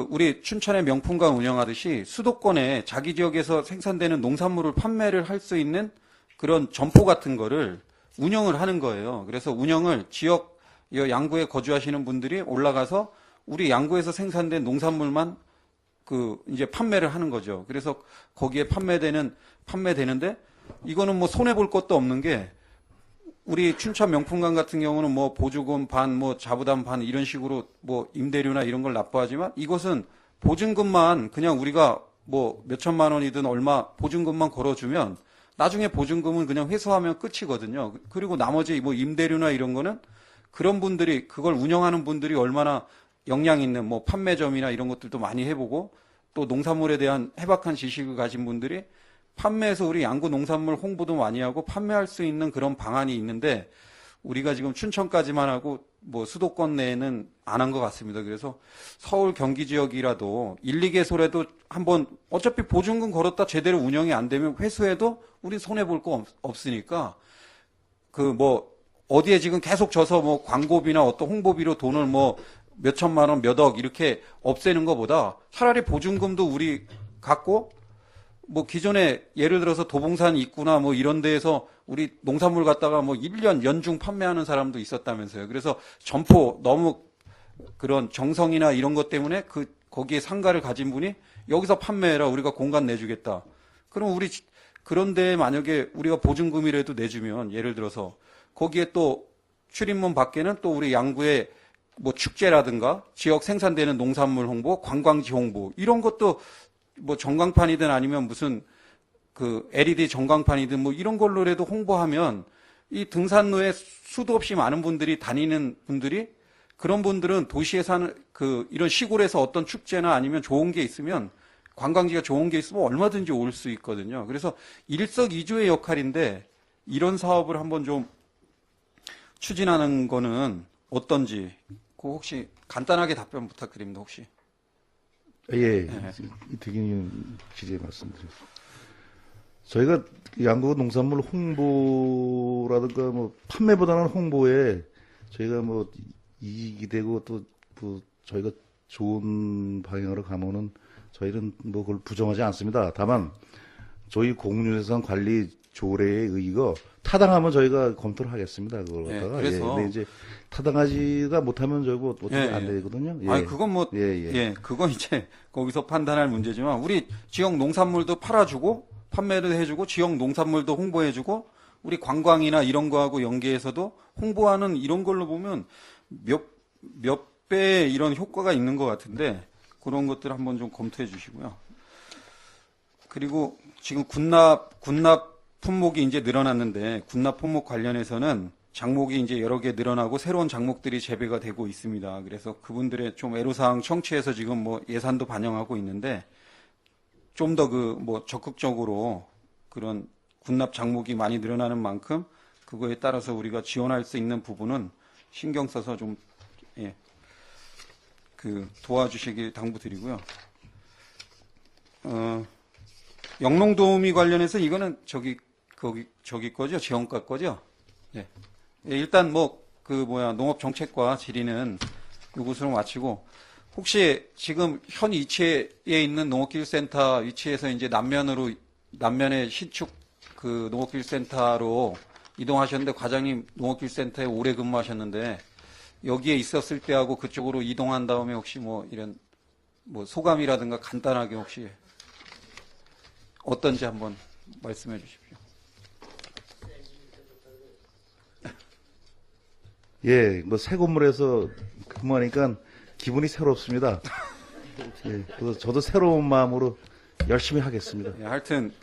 우리 춘천의 명품관 운영하듯이 수도권에 자기 지역에서 생산되는 농산물을 판매를 할 수 있는 그런 점포 같은 거를 운영을 하는 거예요. 그래서 운영을 지역 양구에 거주하시는 분들이 올라가서 우리 양구에서 생산된 농산물만 이제 판매를 하는 거죠. 그래서 거기에 판매되는데, 이거는 뭐 손해볼 것도 없는 게, 우리 춘천 명품관 같은 경우는 뭐 보조금 반, 뭐 자부담 반 이런 식으로 뭐 임대료나 이런 걸 납부하지만, 이것은 보증금만 그냥 우리가 뭐 몇천만 원이든 얼마 보증금만 걸어주면 나중에 보증금은 그냥 회수하면 끝이거든요. 그리고 나머지 뭐 임대료나 이런 거는 그런 분들이, 그걸 운영하는 분들이 얼마나 역량 있는 뭐 판매점이나 이런 것들도 많이 해보고, 또 농산물에 대한 해박한 지식을 가진 분들이 판매해서 우리 양구 농산물 홍보도 많이 하고 판매할 수 있는 그런 방안이 있는데, 우리가 지금 춘천까지만 하고 뭐 수도권 내에는 안 한 것 같습니다. 그래서 서울 경기 지역이라도 1, 2개소라도 한번, 어차피 보증금 걸었다 제대로 운영이 안 되면 회수해도 우리 손해볼 거 없으니까, 뭐 어디에 지금 계속 져서 뭐 광고비나 어떤 홍보비로 돈을 뭐 몇천만 원, 몇억 이렇게 없애는 것보다 차라리 보증금도 우리 갖고, 뭐 기존에 예를 들어서 도봉산 입구나 뭐 이런 데에서 우리 농산물 갖다가 뭐 1년 연중 판매하는 사람도 있었다면서요. 그래서 점포 너무 그런 정성이나 이런 것 때문에 거기에 상가를 가진 분이 여기서 판매해라, 우리가 공간 내주겠다. 그럼 우리 그런데 만약에 우리가 보증금이라도 내주면, 예를 들어서 거기에 또 출입문 밖에는 또 우리 양구의 뭐 축제라든가 지역 생산되는 농산물 홍보, 관광지 홍보, 이런 것도 뭐 전광판이든 아니면 무슨 LED 전광판이든 뭐 이런 걸로라도 홍보하면, 이 등산로에 수도 없이 많은 분들이 다니는 분들이 그런 분들은 도시에 사는 이런 시골에서 어떤 축제나 아니면 좋은 게 있으면 관광지가 좋은 게 있으면 얼마든지 올 수 있거든요. 그래서 일석이조의 역할인데 이런 사업을 한번 좀 추진하는 거는 어떤지 그 혹시 간단하게 답변 부탁드립니다. 혹시. 예, 이태균 기자의 말씀드립니다. 저희가 양구 농산물 홍보라든가 뭐 판매보다는 홍보에 저희가 뭐 이익이 되고 또 저희가 좋은 방향으로 가면은 저희는 뭐 그걸 부정하지 않습니다. 다만 저희 공유재산 관리 조례에 의거 타당하면 저희가 검토를 하겠습니다. 그걸 갖다가. 그래서 근데 이제 타당하지가 못하면 저희가 어떻게 안 되거든요. 아니 그건 뭐 그건 이제 거기서 판단할 문제지만 우리 지역 농산물도 팔아주고 판매를 해주고 지역 농산물도 홍보해주고 우리 관광이나 이런 거하고 연계해서도 홍보하는 이런 걸로 보면 몇 배 이런 효과가 있는 것 같은데 그런 것들 한번 좀 검토해 주시고요. 그리고 지금 군납 품목이 이제 늘어났는데 군납 품목 관련해서는 장목이 이제 여러 개 늘어나고 새로운 장목들이 재배가 되고 있습니다. 그래서 그분들의 좀 애로사항 청취해서 지금 뭐 예산도 반영하고 있는데 좀 더 뭐 적극적으로 그런 군납 장목이 많이 늘어나는 만큼 그거에 따라서 우리가 지원할 수 있는 부분은 신경 써서 좀 도와주시길 당부드리고요. 영농도우미 관련해서 이거는 저기 거죠? 지원과 거죠? 예. 일단 농업정책과 질의는 이곳으로 마치고 혹시 지금 현 위치에 있는 농업기술센터 위치에서 이제 남면의 신축 농업기술센터로 이동하셨는데 과장님 농업기술센터에 오래 근무하셨는데 여기에 있었을 때하고 그쪽으로 이동한 다음에 혹시 뭐 이런 뭐 소감이라든가 간단하게 혹시 어떤지 한번 말씀해 주십시오. 예, 뭐 새 건물에서 근무하니까 기분이 새롭습니다. 예, 그래서 저도 새로운 마음으로 열심히 하겠습니다. 예, 하여튼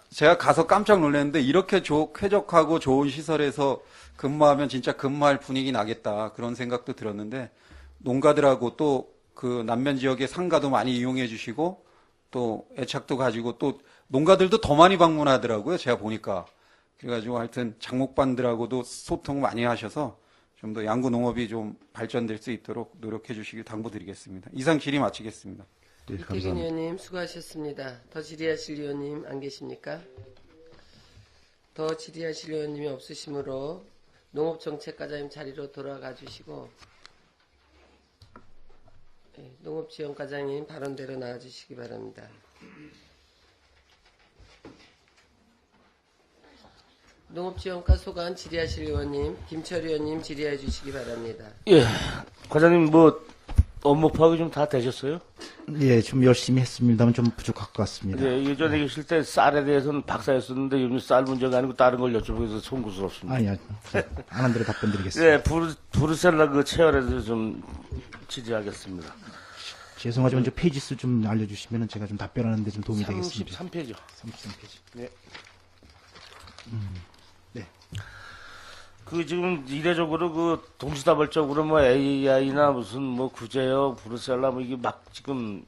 제가 가서 깜짝 놀랐는데 이렇게 쾌적하고 좋은 시설에서 근무하면 진짜 근무할 분위기 나겠다 그런 생각도 들었는데 농가들하고 또 그 남면 지역의 상가도 많이 이용해 주시고 또 애착도 가지고 또 농가들도 더 많이 방문하더라고요. 제가 보니까. 그래가지고 하여튼 장목반들하고도 소통 많이 하셔서 좀 더 양구 농업이 좀 발전될 수 있도록 노력해 주시길 당부드리겠습니다. 이상 질의 마치겠습니다. 네, 이태균 감사합니다. 의원님 수고하셨습니다. 더 질의하실 의원님 안 계십니까? 더 질의하실 의원님이 없으시므로 농업정책과장님 자리로 돌아가 주시고 농업지원과장님 발언대로 나와 주시기 바랍니다. 농업지원과 소관 질의하실 의원님 김철 의원님 질의해 주시기 바랍니다. 예, 과장님 업무 파악이 좀 다 되셨어요? 예, 좀 열심히 했습니다만 좀 부족할 것 같습니다. 예, 예전에 계실 때 쌀에 대해서는 박사였었는데 요즘 쌀 문제가 아니고 다른 걸 여쭤보면서 송구스럽습니다. 아니요, 하는 대로 답변 드리겠습니다. 예, 브루셀라 체열에 대해서 좀 취재하겠습니다. 죄송하지만 저 페이지 수 좀 알려주시면 제가 좀 답변하는 데 좀 도움이 되겠습니다. 33페이지요. 33페이지. 네. 네. 지금 이례적으로 동시다발적으로 AI나 무슨 구제역, 브루셀라 이게 막 지금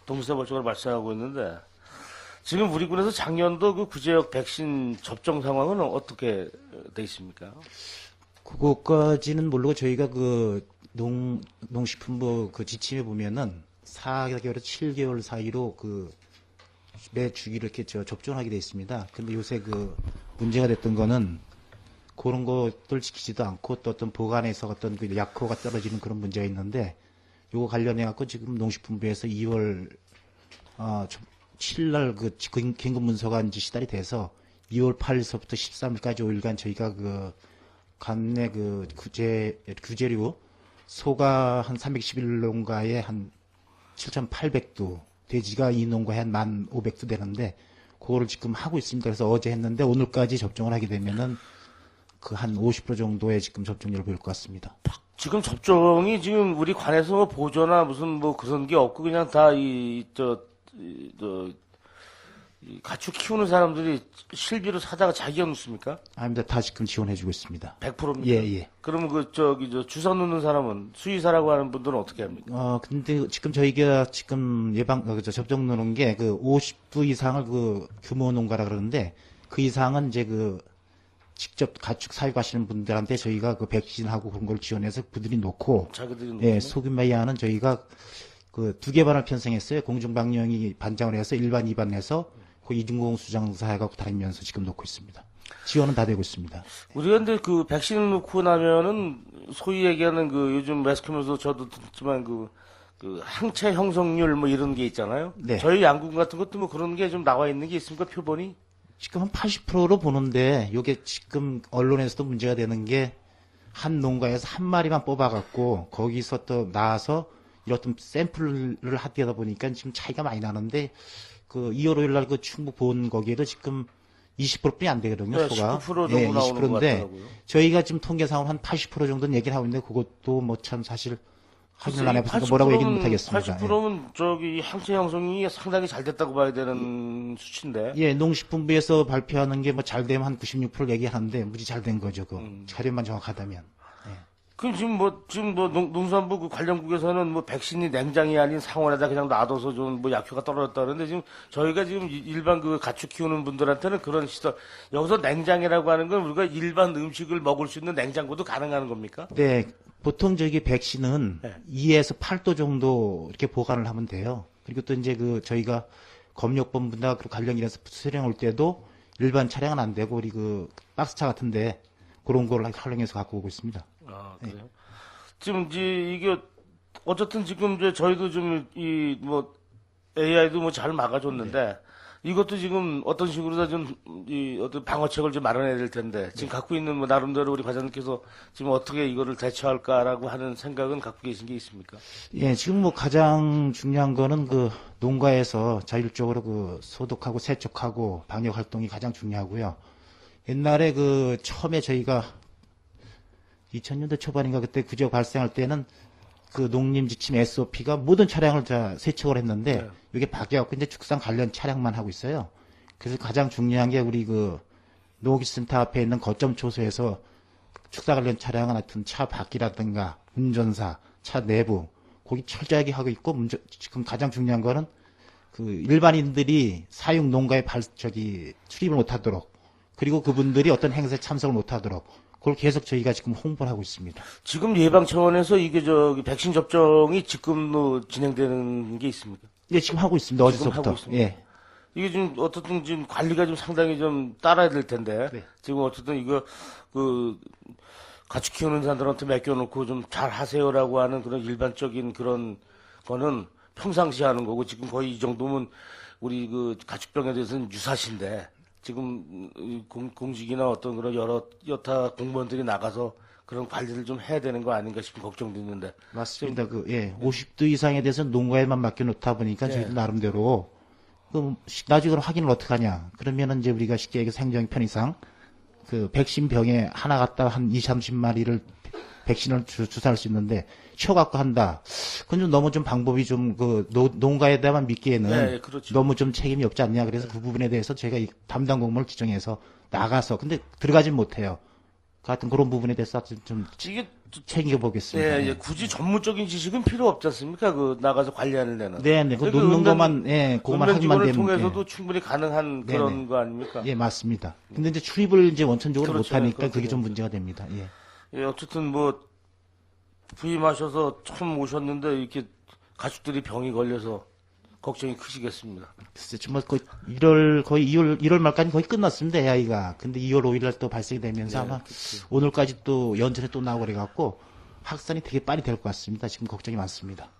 동시다발적으로 발생하고 있는데 지금 우리 군에서 작년도 구제역 백신 접종 상황은 어떻게 돼 있습니까? 그거까지는 모르고 저희가 농식품부 지침에 보면은 4개월에서 7개월 사이로 매 주기로 이렇게 접종하게 돼 있습니다. 근데 요새 문제가 됐던 거는 그런 것들 지키지도 않고 또 어떤 보관에서 어떤 약효가 떨어지는 그런 문제가 있는데 요거 관련해 갖고 지금 농식품부에서 2월 7일 날 긴급 문서가 이제 시달이 돼서 2월 8일서부터 13일까지 5일간 저희가 관내 구제류 소가 한 311농가에 한 7,800두, 돼지가 이 농가에 한 1,500두 되는데 그거를 지금 하고 있습니다. 그래서 어제 했는데 오늘까지 접종을 하게 되면은 한 50% 정도의 지금 접종률을 보일 것 같습니다. 지금 접종이 지금 우리 관에서 보조나 무슨 그런 게 없고 그냥 다 이 가축 키우는 사람들이 실비로 사다가 자기가 놓습니까? 아닙니다. 다 지금 지원해주고 있습니다. 100%입니까? 예, 예. 그러면 저 주사 놓는 사람은 수의사라고 하는 분들은 어떻게 합니까? 근데 지금 저희가 지금 접종 놓는 게 그 50부 이상을 그 규모 농가라 그러는데 그 이상은 이제 그 직접 가축 사육하시는 분들한테 저희가 그 백신하고 그런 걸 지원해서 그들이 놓고 자기들이 놓는 예, 소규모 이하는 저희가 그 두 개 반을 편성했어요. 공중방령이 반장을 해서 일반 2반 해서 그 이중공 수장사 해갖고 다니면서 지금 놓고 있습니다. 지원은 다 되고 있습니다. 우리가 근데 그 백신을 놓고 나면은 소위 얘기하는 그 요즘 매스컴에서 저도 듣지만 그 항체 형성률 뭐 이런 게 있잖아요. 네. 저희 양군 같은 것도 뭐 그런 게 좀 나와 있는 게 있습니까? 표본이? 지금 한 80%로 보는데 이게 지금 언론에서도 문제가 되는 게 한 농가에서 한 마리만 뽑아갖고 거기서 또 나와서 이렇던 샘플을 하다 보니까 지금 차이가 많이 나는데 그 2월 5일 날 그 충북 보온 거기에도 지금 20%뿐이 안 되거든요. 네, 소가. 19% 정도 나오는 것 20%인데 같더라고요. 저희가 지금 통계상으로 한 80% 정도는 얘기를 하고 있는데 그것도 뭐 참 사실 확인을 안 해봐서 뭐라고 얘기는 못하겠습니다. 80%는 저기 항체 형성이 상당히 잘 됐다고 봐야 되는 수치인데. 예, 농식품부에서 발표하는 게 뭐 잘 되면 한 96% 얘기하는데 무지 잘 된 거죠. 그 자료만 정확하다면. 그럼 지금 뭐 농수산부 그 관련국에서는 뭐 백신이 냉장이 아닌 상온에다 그냥 놔둬서 좀 뭐 약효가 떨어졌다 그러는데 지금 저희가 지금 일반 그 가축 키우는 분들한테는 그런 시설 여기서 냉장이라고 하는 건 우리가 일반 음식을 먹을 수 있는 냉장고도 가능한 겁니까? 네, 보통 저기 백신은 네. 2에서 8도 정도 이렇게 보관을 하면 돼요. 그리고 또 이제 그 저희가 검역본부나 그 관련 일에서 수령 올 때도 일반 차량은 안 되고 우리 그 박스차 같은데 그런 걸 활용해서 갖고 오고 있습니다. 아, 그래요? 지금 이게 어쨌든 지금 이제 저희도 좀 뭐 AI도 뭐 잘 막아줬는데 이것도 지금 어떤 식으로다 좀 어떤 방어책을 좀 마련해야 될 텐데 지금 갖고 있는 뭐 나름대로 우리 과장님께서 지금 어떻게 이거를 대처할까라고 하는 생각은 갖고 계신 게 있습니까? 예, 지금 뭐 가장 중요한 거는 그 농가에서 자율적으로 그 소독하고 세척하고 방역 활동이 가장 중요하고요. 옛날에 그 처음에 저희가 2000년대 초반인가 그때 구조 발생할 때는 그 농림지침 SOP가 모든 차량을 다 세척을 했는데 네. 이게 바뀌어갖고 이제 축산 관련 차량만 하고 있어요. 그래서 가장 중요한 게 우리 그 농업기술센터 앞에 있는 거점 초소에서 축사 관련 차량은 하여튼 차 밖이라든가 운전사, 차 내부 거기 철저하게 하고 있고 지금 가장 중요한 거는 그 일반인들이 사육 농가에 출입을 못하도록 그리고 그분들이 어떤 행사에 참석을 못하도록 그걸 계속 저희가 지금 홍보를 하고 있습니다. 지금 예방 차원에서 이게 백신 접종이 지금도 진행되는 게 있습니까? 예, 지금 하고 있습니다. 지금 어제서부터. 하고 있습니다. 예. 이게 지금 어떻든 지금 관리가 좀 상당히 좀 따라야 될 텐데 네. 지금 어쨌든 이거 그 가축 키우는 사람들한테 맡겨놓고 좀 잘 하세요라고 하는 그런 일반적인 그런 거는 평상시 하는 거고 지금 거의 이 정도면 우리 그 가축병에 대해서는 유사시인데 지금 공직이나 어떤 그런 여타 공무원들이 나가서 그런 관리를 좀 해야 되는 거 아닌가 싶은 걱정도 있는데. 맞습니다. 50도 이상에 대해서는 농가에만 맡겨놓다 보니까 저희도 나름대로 나중에 확인을 어떻게 하냐. 그러면은 이제 우리가 쉽게 얘기해서 행정 편의상 그 백신 병에 하나 갖다 한 20, 30마리를 백신을 주사할 수 있는데 쉬어갖고 한다. 그건 좀 너무 좀 방법이 좀 그 농가에다만 믿기에는 네, 그렇죠. 너무 좀 책임이 없지 않냐. 그래서 그 부분에 대해서 제가 이 담당 공무원을 지정해서 나가서 근데 들어가진 못해요. 같은 그런 부분에 대해서 좀 이게 챙겨보겠습니다. 예, 굳이 전문적인 지식은 필요 없지 않습니까? 그 나가서 관리하는 데는. 네, 그 놓는 것만 그것만 하기만 되면 통해서도 충분히 가능한 그런 네네. 거 아닙니까? 예, 맞습니다. 근데 이제 출입을 이제 원천적으로 그렇죠. 못하니까 그렇게 그게 좀 되죠. 문제가 됩니다. 예. 예, 어쨌든 뭐 부임하셔서 처음 오셨는데 이렇게 가축들이 병이 걸려서 걱정이 크시겠습니다. 글쎄, 정말 거의 1월 말까지 거의 끝났습니다, AI가. 근데 2월 5일 날 또 발생이 되면서 아마 오늘까지 또 연전에 또 나오고 그래갖고 확산이 되게 빨리 될 것 같습니다. 지금 걱정이 많습니다.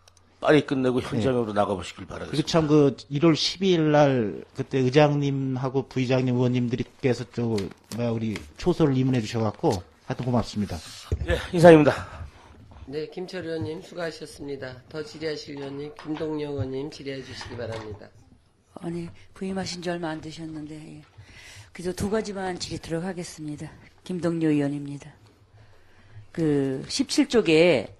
빨리 끝내고 현장으로 나가보시길 바라겠습니다. 그리고 참 1월 12일 날 그때 의장님하고 부의장님 의원님들께서 우리 초소를 입문해 주셔갖고 하여튼 고맙습니다. 예, 이상입니다. 네, 김철 의원님 수고하셨습니다. 더 질의하실 의원님, 김동영 의원님 질의해 주시기 바랍니다. 아니, 부임하신 지 얼마 안 되셨는데, 예. 그래서 두 가지만 질의토록 하겠습니다. 김동료 의원입니다. 17쪽에,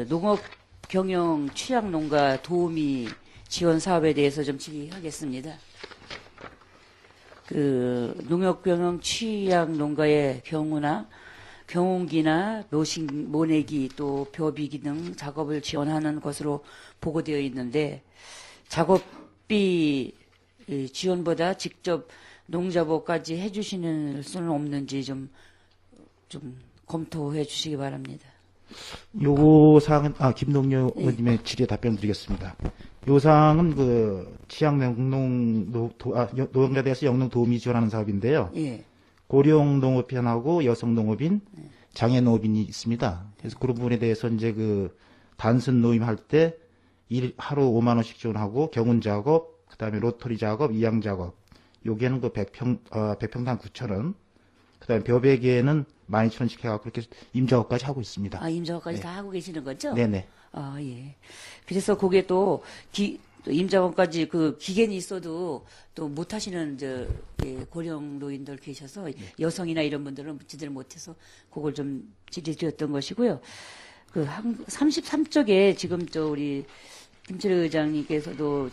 농업 경영 취약 농가 도우미 지원 사업에 대해서 좀 질의하겠습니다. 그 농협경영 취약 농가의 경운기나 모내기 또 벼비기 등 작업을 지원하는 것으로 보고되어 있는데 작업비 지원보다 직접 농자보까지 해주시는 수는 없는지 좀 검토해 주시기 바랍니다. 요 사항은, 김동료 의원님의 질의에 답변 드리겠습니다. 요 사항은 취약 노동자대에서 영농 도우미 지원하는 사업인데요. 예. 고령 농업인하고 여성 농업인, 장애 농업인이 있습니다. 그래서 그런 부분에 대해서 이제 단순 노임할 때 하루 5만 원씩 지원하고 경운 작업, 그다음에 로터리 작업, 이양 작업. 여기에는 100평당 9,000원. 그다음에 벼베기에는 12,000원씩 해갖고 이렇게 임작업까지 하고 있습니다. 임작업까지 네. 다 하고 계시는 거죠? 네네. 예. 그래서 그게 또 임작업까지 기간이 있어도 또 못 하시는 고령 노인들 계셔서 여성이나 이런 분들은 제대로 못해서 그걸 좀 질의드렸던 것이고요. 33쪽에 지금 우리 김철 의장님께서도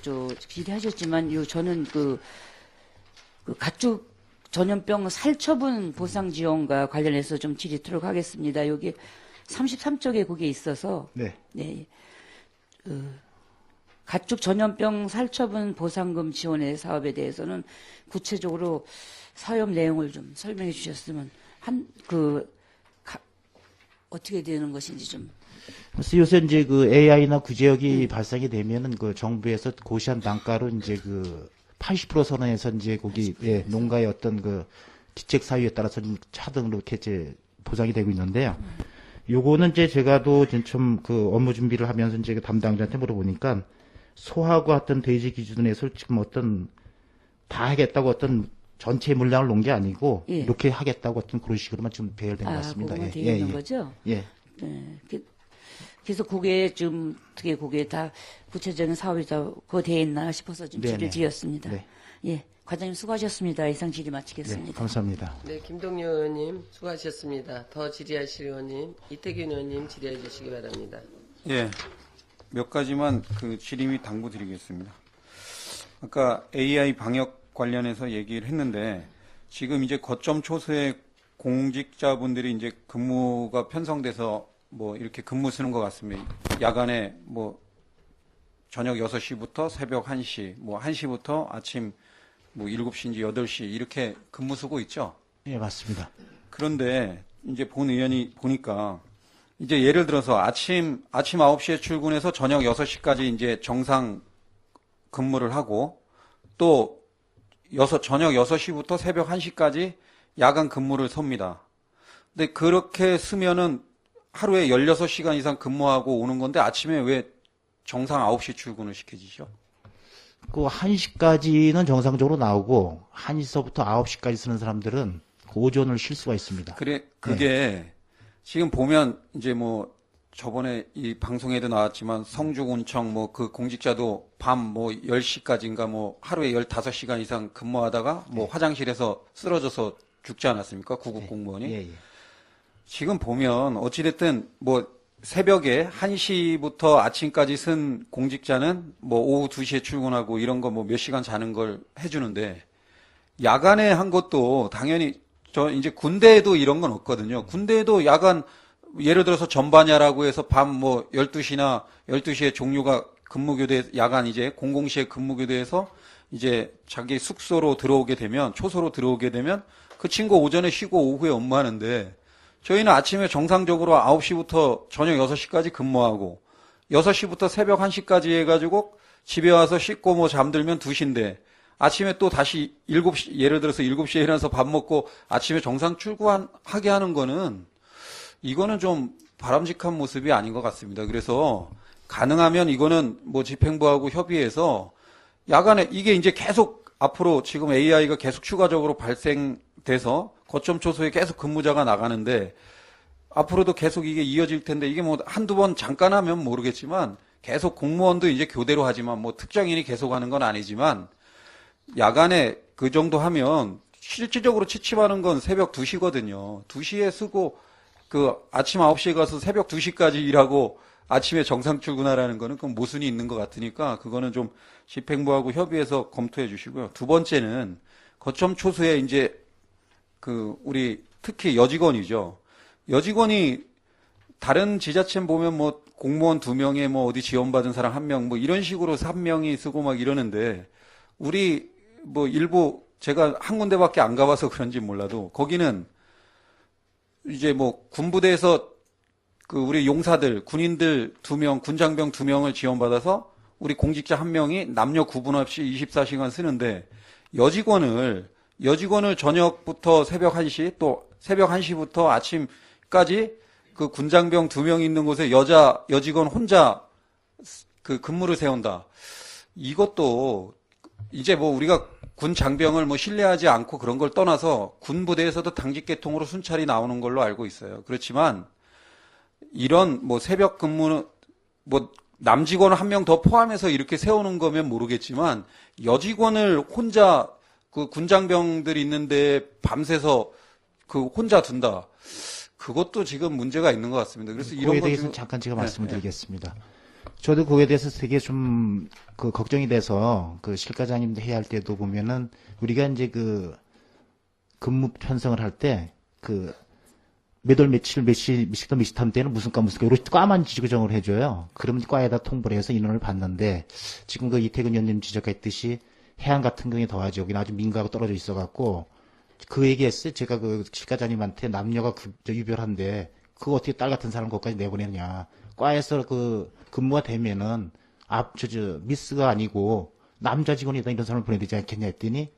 질의하셨지만 저는 가축 전염병 살처분 보상 지원과 관련해서 좀 질의토록 하겠습니다. 여기 33쪽에 그게 있어서 네. 가축 전염병 살처분 보상금 지원의 사업에 대해서는 구체적으로 사업 내용을 좀 설명해 주셨으면 어떻게 되는 것인지 좀. 그래서 요새 이제 AI나 구제역이 발생이 되면은 정부에서 고시한 단가로 이제 80% 선언해서 이제 거기 농가의 어떤 기책 사유에 따라서 좀 차등으로 이렇게 이제 보상이 되고 있는데요. 요거는 이제 제가도 좀 업무 준비를 하면서 이제 담당자한테 물어보니까 소하고 어떤 돼지 기준에서 지금 다 하겠다고 전체 물량을 놓은 게 아니고 이렇게 하겠다고 그런 식으로만 좀 배열된 것 같습니다. 그거만 되어 있는 거죠? 예. 네. 그래서 그게 좀 어떻게 그게 다 구체적인 사업이 다 그거 되어 있나 싶어서 좀 질의를 드렸습니다. 네. 예. 과장님 수고하셨습니다. 이상 질의 마치겠습니다. 네, 감사합니다. 네, 김동료 의원님 수고하셨습니다. 더 질의하실 의원님, 이태균 의원님 질의해 주시기 바랍니다. 예. 몇 가지만 질의 및 당부 드리겠습니다. 아까 AI 방역 관련해서 얘기를 했는데 지금 이제 거점 초소의 공직자분들이 이제 근무가 편성돼서 이렇게 근무 쓰는 것 같습니다. 야간에 저녁 6시부터 새벽 1시, 1시부터 아침 7시인지 8시 이렇게 근무 쓰고 있죠? 예, 맞습니다. 그런데 이제 본 의원이 보니까 이제 예를 들어서 아침 9시에 출근해서 저녁 6시까지 이제 정상 근무를 하고 또 저녁 6시부터 새벽 1시까지 야간 근무를 섭니다. 근데 그렇게 쓰면은 하루에 16시간 이상 근무하고 오는 건데 아침에 왜 정상 9시 출근을 시켜지죠? 1시까지는 정상적으로 나오고 1시서부터 9시까지 쓰는 사람들은 오전을 쉴 수가 있습니다. 그게 지금 보면 이제 저번에 이 방송에도 나왔지만 성주군청 그 공직자도 밤 10시까지인가 하루에 15시간 이상 근무하다가 화장실에서 쓰러져서 죽지 않았습니까? 구급 공무원이. 예. 지금 보면 어찌됐든 새벽에 1시부터 아침까지 쓴 공직자는 오후 2시에 출근하고 이런 거 몇 시간 자는 걸 해주는데 야간에 한 것도 당연히 이제 군대에도 이런 건 없거든요. 군대에도 야간 예를 들어서 전반야라고 해서 밤 12시나 12시에 종료가 근무교대 야간 이제 공공시에 근무교대에서 이제 자기 숙소로 들어오게 되면 초소로 들어오게 되면 그 친구 오전에 쉬고 오후에 업무하는데 저희는 아침에 정상적으로 9시부터 저녁 6시까지 근무하고 6시부터 새벽 1시까지 해가지고 집에 와서 씻고 잠들면 2시인데 아침에 또 다시 7시, 예를 들어서 7시에 일어나서 밥 먹고 아침에 정상 출근하게 하는 거는 이거는 좀 바람직한 모습이 아닌 것 같습니다. 그래서 가능하면 이거는 집행부하고 협의해서 야간에 이게 이제 계속 앞으로 지금 AI가 계속 추가적으로 발생돼서 거점 초소에 계속 근무자가 나가는데 앞으로도 계속 이게 이어질 텐데 이게 한두 번 잠깐 하면 모르겠지만 계속 공무원도 이제 교대로 하지만 특정인이 계속 하는 건 아니지만 야간에 그 정도 하면 실질적으로 취침하는 건 새벽 2시거든요. 2시에 쓰고 아침 9시에 가서 새벽 2시까지 일하고 아침에 정상 출근하라는 거는 그건 모순이 있는 것 같으니까 그거는 좀 집행부하고 협의해서 검토해 주시고요. 두 번째는 거점 초소에 이제 우리 특히 여직원이죠. 여직원이 다른 지자체 보면 뭐 공무원 2명에 뭐 어디 지원받은 사람 1명 뭐 이런 식으로 3명이 쓰고 막 이러는데 우리 뭐 일부 제가 한 군데밖에 안 가봐서 그런지 몰라도 거기는 이제 뭐 군부대에서 우리 용사들, 군인들 2명, 군장병 2명을 지원받아서 우리 공직자 1명이 남녀 구분 없이 24시간 쓰는데 여직원을 저녁부터 새벽 1시 또 새벽 1시부터 아침까지 그 군장병 2명 있는 곳에 여직원 혼자 근무를 세운다. 이것도 이제 뭐 우리가 군 장병을 뭐 신뢰하지 않고 그런 걸 떠나서 군부대에서도 당직 계통으로 순찰이 나오는 걸로 알고 있어요. 그렇지만 이런 뭐 새벽 근무는 뭐 남직원 1명 더 포함해서 이렇게 세우는 거면 모르겠지만 여직원을 혼자 그 군장병들 있는데 밤새서 혼자 둔다. 그것도 지금 문제가 있는 것 같습니다. 그래서 이런 거에 대해서는 잠깐 제가 말씀을 드리겠습니다. 저도 그거에 대해서 되게 좀 걱정이 돼서 실과장님도 해야 할 때도 보면은 우리가 이제 근무 편성을 할 때 몇 월 며칠 몇 시부터 몇 시 탐 때는 무슨 과 이렇게 과만 지정을 해줘요. 그러면 과에다 통보를 해서 인원을 받는데 지금 이태근 의원님 지적했듯이 해안 같은 경우에 더하죠. 여기는 아주 민가하고 떨어져 있어갖고 그 얘기했어요. 제가 실과장님한테 남녀가 유별한데 그거 어떻게 딸 같은 사람 거기까지 내보내느냐. 과에서 근무가 되면은 미스가 아니고 남자 직원이다 이런 사람을 보내야 되지 않겠냐 했더니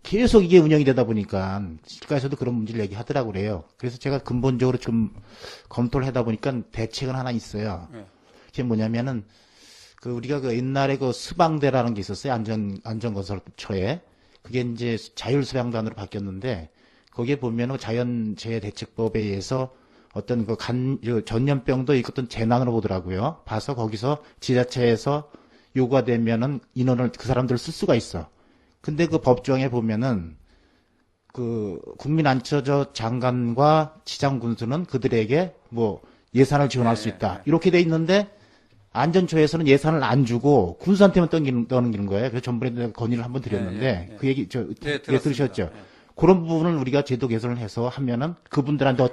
계속 이게 운영이 되다 보니까 실과에서도 그런 문제를 얘기하더라고 그래요. 그래서 제가 근본적으로 좀 검토를 하다 보니까 대책은 하나 있어요. 그게 뭐냐면은 우리가 옛날에 수방대라는 게 있었어요. 안전건설처에. 그게 이제 자율수방단으로 바뀌었는데 거기에 보면은 자연재해 대책법에 의해서 어떤 전염병도 어떤 재난으로 보더라고요. 봐서 거기서 지자체에서 요구가 되면은 인원을 그 사람들을 쓸 수가 있어. 근데 법조항에 보면은 국민안전처 장관과 지장군수는 그들에게 뭐 예산을 지원할 수 있다. 이렇게 돼 있는데 안전처에서는 예산을 안 주고 군수한테만 떠넘기는 거예요. 그래서 전번에 건의를 한번 드렸는데 그 얘기 들으셨죠? 그런 부분을 우리가 제도 개선을 해서 하면은 그분들한테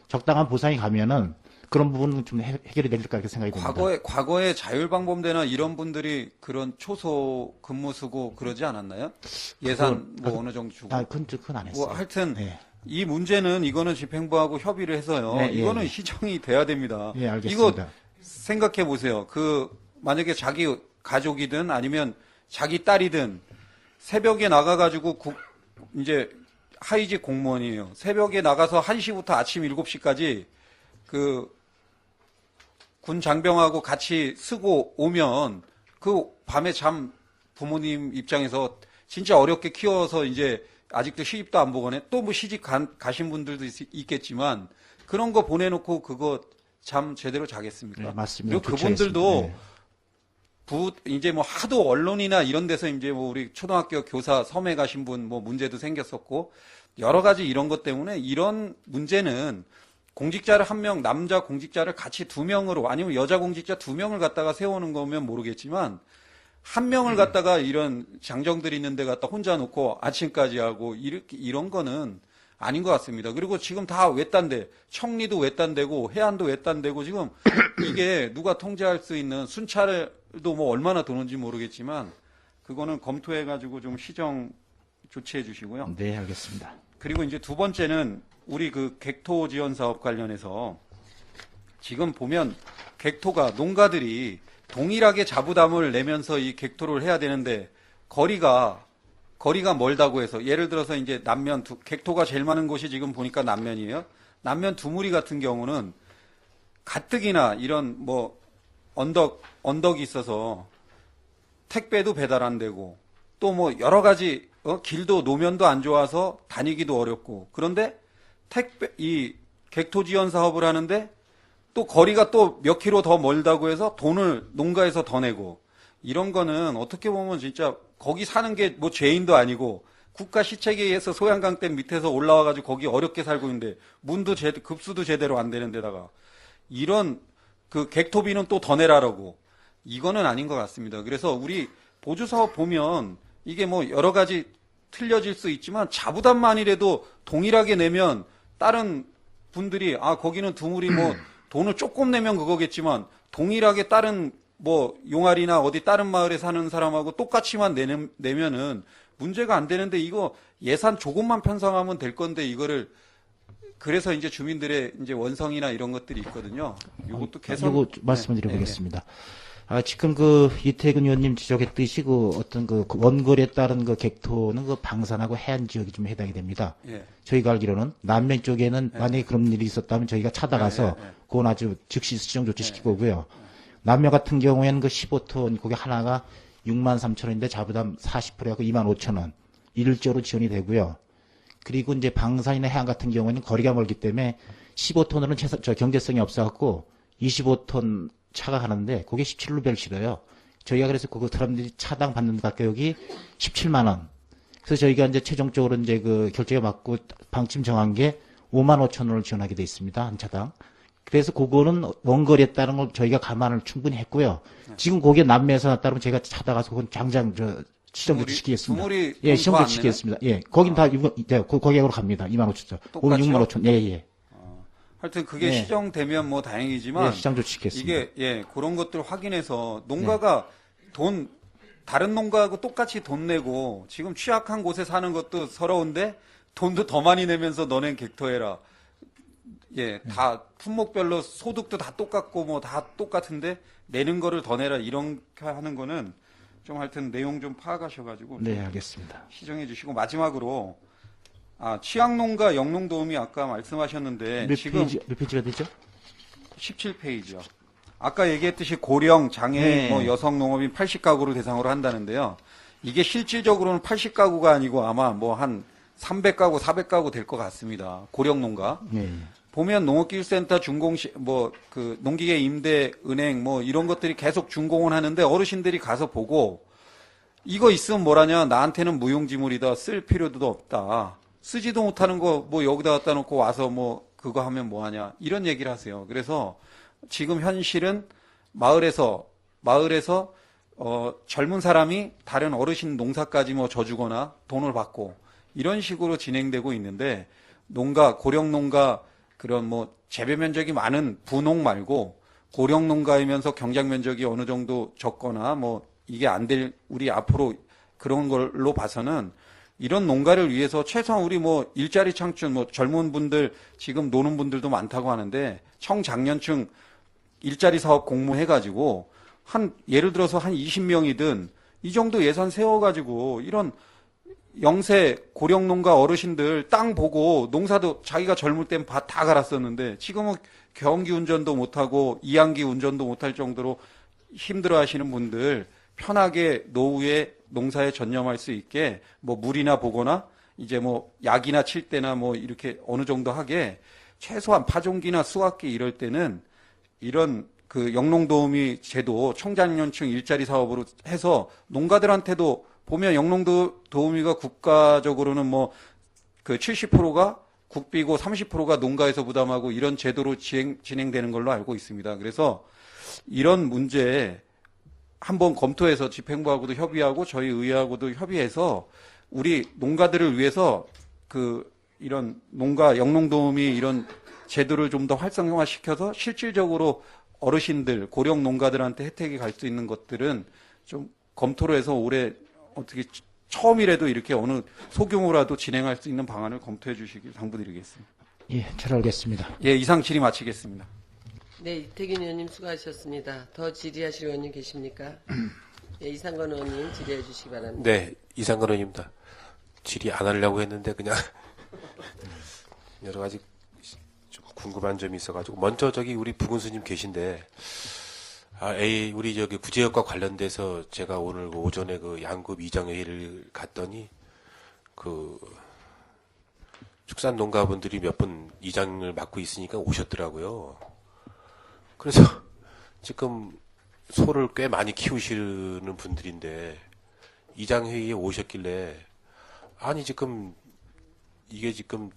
적당한 보상이 가면은 그런 부분은 좀 해결이 될까 이렇게 생각이 듭니다. 과거에 자율방범대나 이런 분들이 그런 초소 근무 쓰고 그러지 않았나요? 예산 어느 정도 주고. 그건 안 했어요. 하여튼 이 문제는 이거는 집행부하고 협의를 해서요. 이거는 시정이 돼야 됩니다. 알겠습니다. 이거 생각해 보세요. 만약에 자기 가족이든 아니면 자기 딸이든 새벽에 나가가지고 이제 하위직 공무원이에요. 새벽에 나가서 1시부터 아침 7시까지 군 장병하고 같이 쓰고 오면 밤에 부모님 입장에서 진짜 어렵게 키워서 이제 아직도 시집도 안 보거네. 또 뭐 시집 가신 분들도 있겠지만 그런 거 보내놓고 그거 잠 제대로 자겠습니까? 네, 맞습니다. 그리고 그분들도 이제 뭐 하도 언론이나 이런 데서 이제 뭐 우리 초등학교 교사 섬에 가신 분 뭐 문제도 생겼었고 여러 가지 이런 것 때문에 이런 문제는 공직자를 1명, 남자 공직자를 같이 2명으로 아니면 여자 공직자 2명을 갖다가 세우는 거면 모르겠지만 1명을 갖다가 이런 장정들 있는 데 갖다 혼자 놓고 아침까지 하고 이런 거는 아닌 것 같습니다. 그리고 지금 다 외딴데, 청리도 외딴데고 해안도 외딴데고 지금 이게 누가 통제할 수 있는 순찰도 뭐 얼마나 도는지 모르겠지만 그거는 검토해가지고 좀 시정 조치해 주시고요. 네, 알겠습니다. 그리고 이제 두 번째는 우리 객토 지원 사업 관련해서 지금 보면 객토가 농가들이 동일하게 자부담을 내면서 이 객토를 해야 되는데 거리가 멀다고 해서 예를 들어서 이제 객토가 제일 많은 곳이 지금 보니까 남면이에요. 남면 두무리 같은 경우는 가뜩이나 이런 뭐 언덕이 있어서 택배도 배달 안 되고 또 뭐 여러 가지 길도 노면도 안 좋아서 다니기도 어렵고 그런데 이 객토 지원 사업을 하는데 또 거리가 또 몇 킬로 더 멀다고 해서 돈을 농가에서 더 내고 이런 거는 어떻게 보면 진짜 거기 사는 게 뭐 죄인도 아니고 국가 시책에 의해서 소양강댐 밑에서 올라와가지고 거기 어렵게 살고 있는데 급수도 제대로 안 되는 데다가 이런 객토비는 또 더 내라라고 이거는 아닌 것 같습니다. 그래서 우리 보조사업 보면 이게 뭐 여러 가지 틀려질 수 있지만 자부담만이라도 동일하게 내면 다른 분들이 거기는 두물이 뭐 돈을 조금 내면 그거겠지만 동일하게 다른 뭐 용알이나 어디 다른 마을에 사는 사람하고 똑같이만 내면은 문제가 안 되는데 이거 예산 조금만 편성하면 될 건데 이거를 그래서 이제 주민들의 이제 원성이나 이런 것들이 있거든요. 이것도 개선. 이거 말씀을 드려보겠습니다. 지금 그 이태근 의원님 지적했듯이 그 어떤 그 원거리에 따른 그 객토는 그 방산하고 해안 지역이 좀 해당이 됩니다. 예. 저희가 알기로는 남면 쪽에는 만약에 그런 일이 있었다면 저희가 찾아가서 그건 아주 즉시 수정 조치시킬 거고요. 남면 같은 경우에는 그 15톤 그게 하나가 63,000원인데 자부담 40%하고 25,000원 일률적으로 지원이 되고요. 그리고 이제 방산이나 해안 같은 경우에는 거리가 멀기 때문에 15톤으로는 경제성이 없어갖고 25톤 차가 가는데 그게 17루벨 치러요. 저희가 그래서 그 사람들이 차당 받는 가격이 17만 원. 그래서 저희가 이제 최종적으로 이제 그 결정에 맞고 방침 정한 게 5만 5천 원을 지원하게 돼 있습니다. 한 차당. 그래서 그거는 원거리에 따른 걸 저희가 감안을 충분히 했고요. 지금 거기에 남매에서 났다면 제가 찾아가서 그건 당장 시정 조치시키겠습니다. 예, 시정 조치시키겠습니다. 예, 거긴 다 그 가격으로 갑니다. 2만 5천 원. 오늘 6만 5천. 예. 하여튼 그게 시정되면 뭐 다행이지만 시장 조치겠습니다. 이게 그런 것들 확인해서 농가가 다른 농가하고 똑같이 돈 내고 지금 취약한 곳에 사는 것도 서러운데 돈도 더 많이 내면서 너넨 객토해라. 다 품목별로 소득도 다 똑같고 뭐 다 똑같은데 내는 거를 더 내라 이렇게 하는 거는 좀 하여튼 내용 좀 파악하셔가지고 네, 알겠습니다. 시정해 주시고 마지막으로 취약농가 영농도우미 아까 말씀하셨는데 지금 몇 페이지가 되죠? 17페이지요. 아까 얘기했듯이 고령, 장애인, 뭐 여성 농업인 80가구를 대상으로 한다는데요. 이게 실질적으로는 80가구가 아니고 아마 뭐 한 300가구, 400가구 될 것 같습니다. 고령 농가. 보면 농업기술센터 농기계 임대 은행 뭐 이런 것들이 계속 준공을 하는데 어르신들이 가서 보고 이거 있으면 뭐라냐 나한테는 무용지물이다 쓸 필요도 없다. 쓰지도 못하는 거 뭐 여기다 갖다 놓고 와서 뭐 그거 하면 뭐하냐 이런 얘기를 하세요. 그래서 지금 현실은 마을에서 젊은 사람이 다른 어르신 농사까지 뭐 져주거나 돈을 받고 이런 식으로 진행되고 있는데 고령 농가 그런 뭐 재배 면적이 많은 부농 말고 고령 농가이면서 경작 면적이 어느 정도 적거나 뭐 이게 안 될 우리 앞으로 그런 걸로 봐서는 이런 농가를 위해서 최소한 우리 뭐 일자리 창출 뭐 젊은 분들 지금 노는 분들도 많다고 하는데 청장년층 일자리 사업 공모해가지고 예를 들어서 한 20명이든 이 정도 예산 세워가지고 이런 영세 고령 농가 어르신들 땅 보고 농사도 자기가 젊을 땐 밭 다 갈았었는데 지금은 경기 운전도 못하고 이항기 운전도 못할 정도로 힘들어 하시는 분들 편하게 노후에 농사에 전념할 수 있게 뭐 물이나 보거나 이제 뭐 약이나 칠 때나 뭐 이렇게 어느 정도 하게 최소한 파종기나 수확기 이럴 때는 이런 그 영농도우미 제도 청장년층 일자리 사업으로 해서 농가들한테도 보면 영농도우미가 국가적으로는 뭐 그 70%가 국비고 30%가 농가에서 부담하고 이런 제도로 진행되는 걸로 알고 있습니다. 그래서 이런 문제에 한번 검토해서 집행부하고도 협의하고 저희 의회하고도 협의해서 우리 농가들을 위해서 이런 영농도우미 이런 제도를 좀 더 활성화시켜서 실질적으로 어르신들, 고령 농가들한테 혜택이 갈 수 있는 것들은 좀 검토를 해서 올해 어떻게 처음이라도 이렇게 어느 소규모라도 진행할 수 있는 방안을 검토해 주시길 당부드리겠습니다. 예, 잘 알겠습니다. 예, 이상 질의 마치겠습니다. 네, 이태균 의원님 수고하셨습니다. 더 질의하실 의원님 계십니까? 예, 이상건 의원님 질의해 주시기 바랍니다. 네, 이상건 의원입니다. 질의 안 하려고 했는데 그냥 여러 가지 좀 궁금한 점이 있어가지고 먼저 우리 부군수님 계신데 우리 구제역과 관련돼서 제가 오늘 오전에 양급 이장회의를 갔더니 축산농가분들이 몇 분 이장을 맡고 있으니까 오셨더라고요. 그래서 지금 소를 꽤 많이 키우시는 분들인데 이장회의에 오셨길래 이게 지금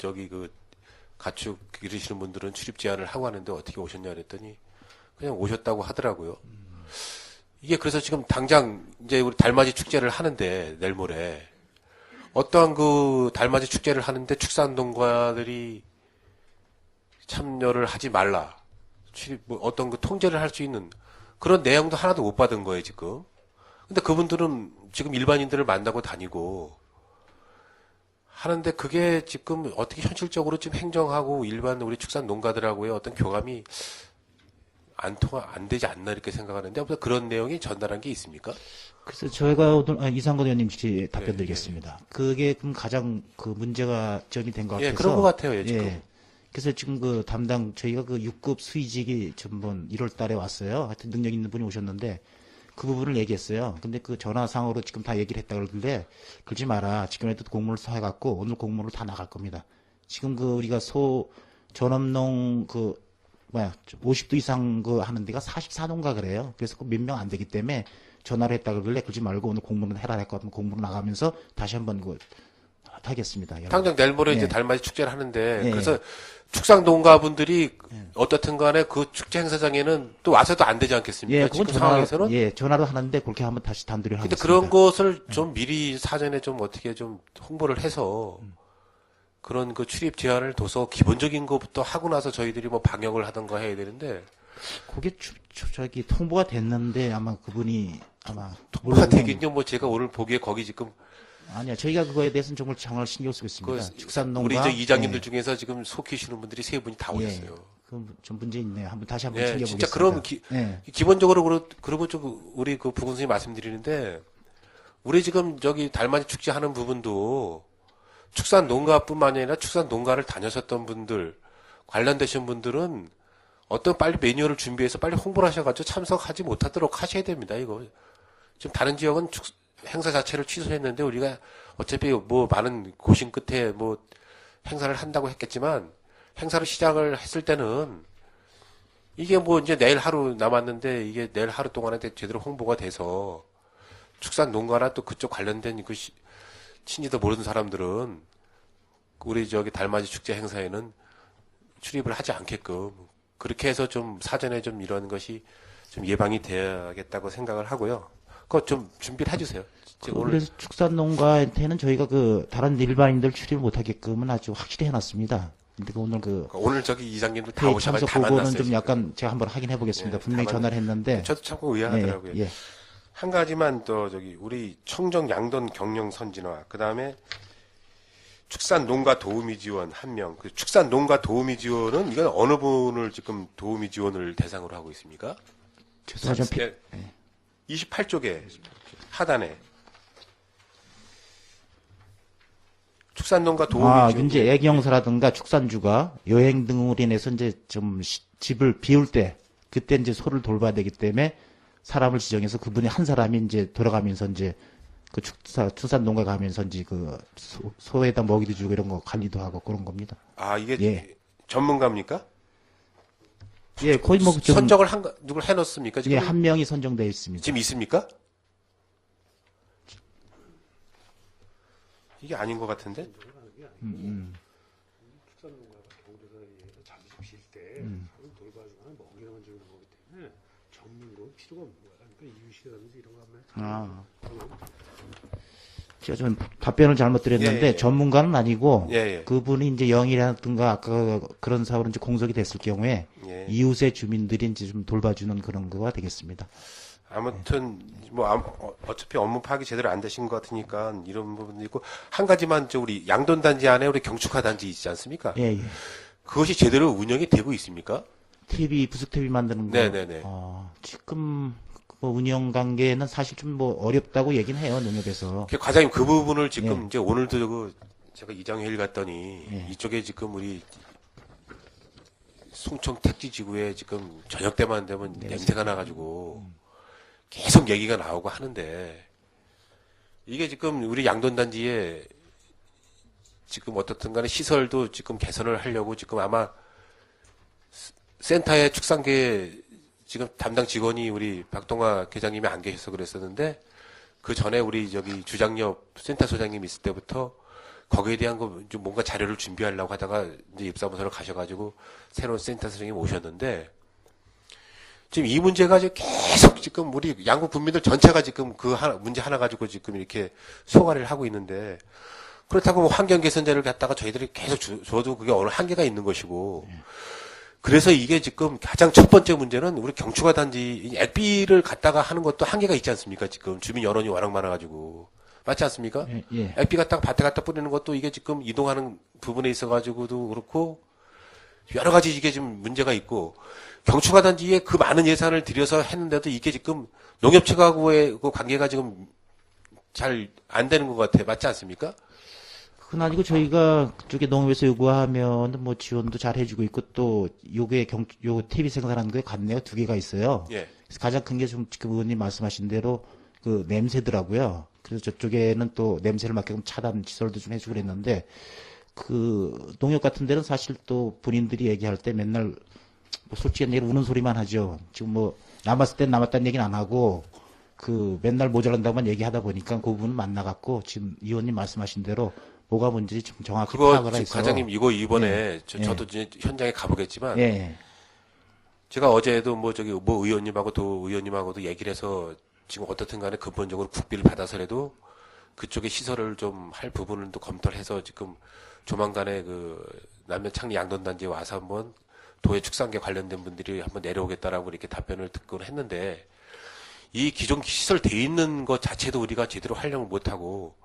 가축 기르시는 분들은 출입 제한을 하고 하는데 어떻게 오셨냐 그랬더니 그냥 오셨다고 하더라고요. 이게 그래서 지금 당장 이제 우리 달맞이 축제를 하는데 내일 모레 어떠한 그 달맞이 축제를 하는데 축산농가들이 참여를 하지 말라. 뭐 어떤 그 통제를 할 수 있는 그런 내용도 하나도 못 받은 거예요, 지금. 근데 그분들은 지금 일반인들을 만나고 다니고 하는데 그게 지금 어떻게 현실적으로 지금 행정하고 일반 우리 축산 농가들하고의 어떤 교감이 안 되지 않나 이렇게 생각하는데 아무튼 그런 내용이 전달한 게 있습니까? 그래서 저희가 오늘 이상건 의원님 답변 네, 드리겠습니다. 그게 그럼 가장 그 문제가 점이 된 것 같아서. 예, 그런 것 같아요, 예, 지금. 예. 그래서 지금 그 담당 저희가 그 6급 수의직이 전번 1월 달에 왔어요. 하여튼 능력 있는 분이 오셨는데 그 부분을 얘기했어요. 근데 그 전화상으로 지금 다 얘기를 했다 그러길래 그러지 마라. 지금에도 공문을 써해갖고 오늘 공문을 다 나갈 겁니다. 지금 그 우리가 전업농 50도 이상 그 하는 데가 44농가 그래요. 그래서 그 몇 명 안 되기 때문에 전화를 했다 그러길래 그러지 말고 오늘 공문을 해라 했거든. 공문을 나가면서 다시 한번 하겠습니다. 당장 내일 모레 예. 이제 달맞이 축제를 하는데 예. 그래서 축산 농가분들이 어떻든 간에 그 축제 행사장에는 또 와서도 안 되지 않겠습니까? 예, 그건 지금 상황에서는. 전화로 하는데 그렇게 한번 다시 단둘이 근데 하겠습니다. 그런 것을 좀 미리 사전에 좀 어떻게 좀 홍보를 해서 그런 그 출입 제한을 둬서 기본적인 것부터 하고 나서 저희들이 뭐 방역을 하던가 해야 되는데 그게 통보가 됐는데 아마 그분이 아마 뭐가 되긴요. 뭐 제가 오늘 보기에 거기 지금 아니야 저희가 그거에 대해서는 정말 신경 쓰고 있습니다. 축산농가 우리 이제 이장님들 예. 중에서 지금 속히시는 분들이 세 분이 다 오셨어요. 좀 문제 있네요. 다시 한번 예, 챙겨보겠습니다. 진짜 그런 예. 기본적으로 그리고 좀 우리 그 부군수님 말씀드리는데 우리 지금 저기 달맞이 축제 하는 부분도 축산 농가뿐만 아니라 축산 농가를 다녔었던 분들 관련되신 분들은 어떤 빨리 매뉴얼을 준비해서 빨리 홍보를 하셔가지고 참석하지 못하도록 하셔야 됩니다. 이거 지금 다른 지역은 행사 자체를 취소했는데 우리가 어차피 뭐 많은 고심 끝에 뭐 행사를 한다고 했겠지만 행사를 시작을 했을 때는 이게 뭐 이제 내일 하루 남았는데 이게 내일 하루 동안에 제대로 홍보가 돼서 축산 농가나 또 그쪽 관련된 그 친지도 모르는 사람들은 우리 저기 달맞이 축제 행사에는 출입을 하지 않게끔 그렇게 해서 좀 사전에 좀 이런 것이 좀 예방이 돼야겠다고 생각을 하고요. 그거 좀 준비를 해주세요. 그래서 축산농가한테는 저희가 다른 일반인들 출입 못하게끔은 아주 확실히 해놨습니다. 근데 오늘 저기 이장님도 다 회의 오셔가지고 참석 다 보고는 만났어요. 좀 약간 제가 한번 확인해 보겠습니다. 예, 분명히 다 전화를 했는데 저도 참 의아하더라고요. 예. 한 가지만 더 저기 우리 청정 양돈 경영 선진화 그 다음에 축산 농가 도우미 지원 한 명. 그 축산 농가 도우미 지원은 이건 어느 분을 지금 도우미 지원을 대상으로 하고 있습니까? 죄송합니다. 28쪽에 하단에 축산 농가 도우미 지원. 이제 애경사라든가 축산주가 여행 등으로 인해서 이제 좀 집을 비울 때 그때 이제 소를 돌봐야 되기 때문에 사람을 지정해서 그분이 한 사람이 이제 돌아가면서 이제 그 축산 농가 가면서 이제 소에다 먹이도 주고 이런 거 관리도 하고 그런 겁니다. 아, 이게 예. 전문가입니까? 예, 거의 선정을 누굴 해놓습니까? 지금? 예, 한 명이 선정되어 있습니다. 지금 있습니까? 이게 아닌 것 같은데? 제가 좀 답변을 잘못 드렸는데 예. 전문가는 아니고 예. 그분이 이제 영이라든가 아까 그런 사업으로 이제 공석이 됐을 경우에 예. 이웃의 주민들이 이제 좀 돌봐주는 그런 거가 되겠습니다. 아무튼 어차피 업무 파악이 제대로 안 되신 것 같으니까 이런 부분도 있고 한 가지만 우리 양돈 단지 안에 우리 경축화 단지 있지 않습니까? 예. 그것이 제대로 운영이 되고 있습니까? 부속 TV 만드는 거. 네네네. 지금 운영 관계는 사실 좀 어렵다고 얘기는 해요, 농협에서. 과장님 그 부분을 지금 이제 오늘도 제가 이장회의를 갔더니 이쪽에 지금 우리 송청 택지지구에 지금 저녁 때만 되면 냄새가 나가지고 계속 얘기가 나오고 하는데 이게 지금 우리 양돈단지에 지금 어떻든 간에 시설도 지금 개선을 하려고 지금 아마 센터의 축산계 지금 담당 직원이 우리 박동화 계장님이 안 계셔서 그랬었는데 그 전에 우리 저기 주장옆 센터 소장님 있을 때부터 거기에 대한 거 좀 뭔가 자료를 준비하려고 하다가 이제 입사부서를 가셔가지고 새로운 센터 소장님 오셨는데 지금 이 문제가 지금 계속 지금 우리 양국 국민들 전체가 지금 문제 하나 가지고 지금 이렇게 소가리를 하고 있는데 그렇다고 뭐 환경 개선제를 갖다가 저희들이 계속 줘도 그게 어느 한계가 있는 것이고. 그래서 이게 지금 가장 첫 번째 문제는 우리 경추가 단지 액비를 갖다가 하는 것도 한계가 있지 않습니까? 지금 주민 여론이 워낙 많아가지고. 맞지 않습니까? 예, 예. 액비 갖다가 밭에 갖다 뿌리는 것도 이게 지금 이동하는 부분에 있어가지고도 그렇고 여러 가지 이게 좀 문제가 있고 경추가 단지에 그 많은 예산을 들여서 했는데도 이게 지금 농협 측하고의 그 관계가 지금 잘 안 되는 것 같아요. 맞지 않습니까? 그건 아니고 저희가 그쪽에 농협에서 요구하면 뭐 지원도 잘 해주고 있고 또 요게 요 TV 생산하는 거에 관내가 두 개가 있어요. 예. 그래서 가장 큰 게 좀 지금 의원님 말씀하신 대로 그 냄새더라고요. 그래서 저쪽에는 또 냄새를 막게끔 차단 시설도 좀 해주고 그랬는데 그 농협 같은 데는 사실 또 본인들이 얘기할 때 맨날 뭐 솔직히 얘기로 우는 소리만 하죠. 지금 뭐 남았을 땐 남았다는 얘기는 안 하고 그 맨날 모자란다고만 얘기하다 보니까 그 부분은 만나갖고 지금 의원님 말씀하신 대로 뭐가 뭔지 좀 정확히 그거 파악을 해서 과장님 이거 이번에 예. 저도 이제 현장에 가보겠지만 예. 제가 어제도 뭐 저기 뭐 의원님하고 도 의원님하고도 얘기를 해서 지금 어떻든 간에 근본적으로 국비를 받아서라도 그쪽에 시설을 좀 할 부분을 또 검토를 해서 지금 조만간에 그 남면 창리 양돈단지에 와서 한번 도해 축산계 관련된 분들이 한번 내려오겠다라고 이렇게 답변을 듣곤 했는데 이 기존 시설 돼 있는 것 자체도 우리가 제대로 활용을 못하고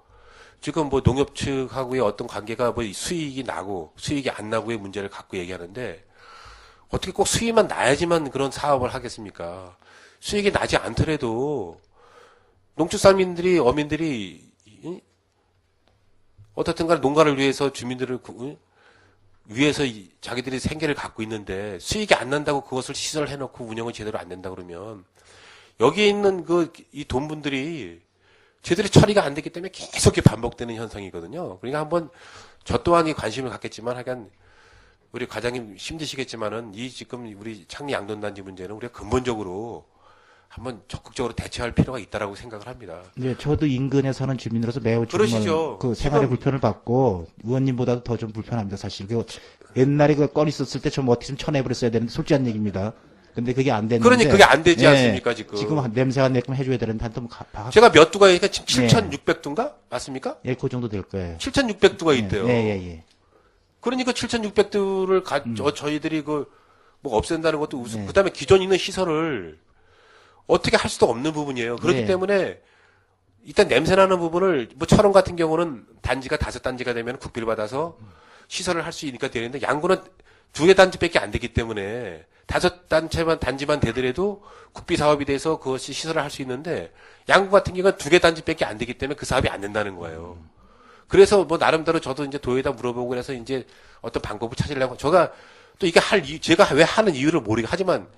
지금 뭐 농협 측하고의 어떤 관계가 뭐 수익이 나고 수익이 안 나고의 문제를 갖고 얘기하는데 어떻게 꼭 수익만 나야지만 그런 사업을 하겠습니까? 수익이 나지 않더라도 농축산민들이 어민들이 어떻든 간에 농가를 위해서 주민들을 위해서 자기들이 생계를 갖고 있는데 수익이 안 난다고 그것을 시설을 해놓고 운영을 제대로 안 된다 그러면 여기에 있는 이 돈분들이 제대로 처리가 안 됐기 때문에 계속 이렇게 반복되는 현상이거든요. 그러니까 한번 저 또한 관심을 갖겠지만 하여간 우리 과장님 힘드시겠지만은 이 지금 우리 창리 양돈단지 문제는 우리가 근본적으로 한번 적극적으로 대처할 필요가 있다라고 생각을 합니다. 네, 저도 인근에 사는 주민으로서 매우 정말 그러시죠. 그 생활의 지금 불편을 받고 의원님보다도 더 좀 불편합니다, 사실. 그 옛날에 그 건 있었을 때 좀 어떻게 좀 쳐내버렸어야 되는데 솔직한 얘기입니다. 근데 그게 안 됐는데. 그러니 그게 안 되지 예, 않습니까, 지금. 지금 냄새가 내끔 해줘야 되는데 한번 제가 몇 두가 있으니까 지금 7,600두인가? 맞습니까? 예, 그 정도 될 거예요. 7,600두가 있대요. 예. 그러니까 7,600두를 저희들이 뭐 없앤다는 것도 우스고, 네. 그 다음에 기존 있는 시설을 어떻게 할 수도 없는 부분이에요. 그렇기 네. 때문에 일단 냄새나는 부분을 뭐 철원 같은 경우는 단지가 5단지가 되면 국비를 받아서 시설을 할 수 있으니까 되는데 양구는 2개 단지밖에 안 되기 때문에 5단지만 되더라도 국비 사업이 돼서 그것이 시설을 할 수 있는데 양구 같은 경우는 2개 단지밖에 안 되기 때문에 그 사업이 안 된다는 거예요. 그래서 뭐 나름대로 저도 이제 도에다 물어보고 그래서 이제 어떤 방법을 찾으려고 제가 또 이게 제가 왜 하는 이유를 모르게 하지만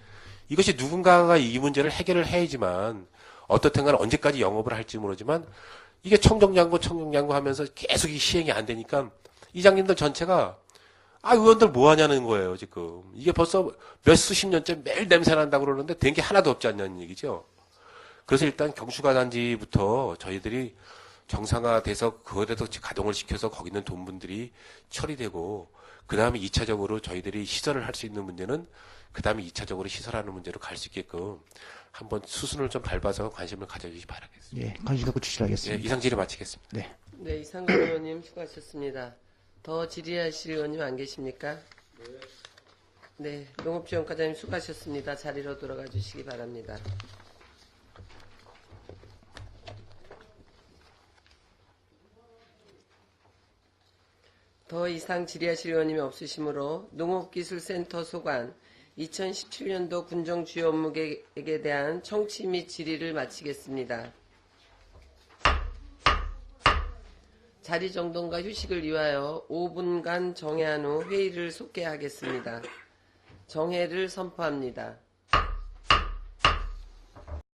이것이 누군가가 이 문제를 해결을 해야지만 어떻든 간에 언제까지 영업을 할지 모르지만 이게 청정양구 하면서 계속 이 시행이 안 되니까 이장님들 전체가 의원들 뭐 하냐는 거예요, 지금. 이게 벌써 몇 수십 년째 매일 냄새 난다고 그러는데 된 게 하나도 없지 않냐는 얘기죠. 그래서 일단 경추가 단지부터 저희들이 정상화돼서 그거에도 가동을 시켜서 거기 있는 돈분들이 처리되고 그 다음에 2차적으로 저희들이 시설을 할 수 있는 문제는 그 다음에 2차적으로 시설하는 문제로 갈 수 있게끔 한번 수순을 좀 밟아서 관심을 가져주시기 바라겠습니다. 예, 관심 갖고 주시하겠습니다. 네, 이상 질의 마치겠습니다. 네. 네, 이상근 의원님 수고하셨습니다. 더 질의하실 의원님 안 계십니까? 네, 농업지원과장님 수고하셨습니다. 자리로 돌아가 주시기 바랍니다. 더 이상 질의하실 의원님이 없으시므로 농업기술센터 소관 2017년도 군정 주요 업무에 대한 청취 및 질의를 마치겠습니다. 자리 정돈과 휴식을 위하여 5분간 정회한 후 회의를 속개하겠습니다. 정회를 선포합니다.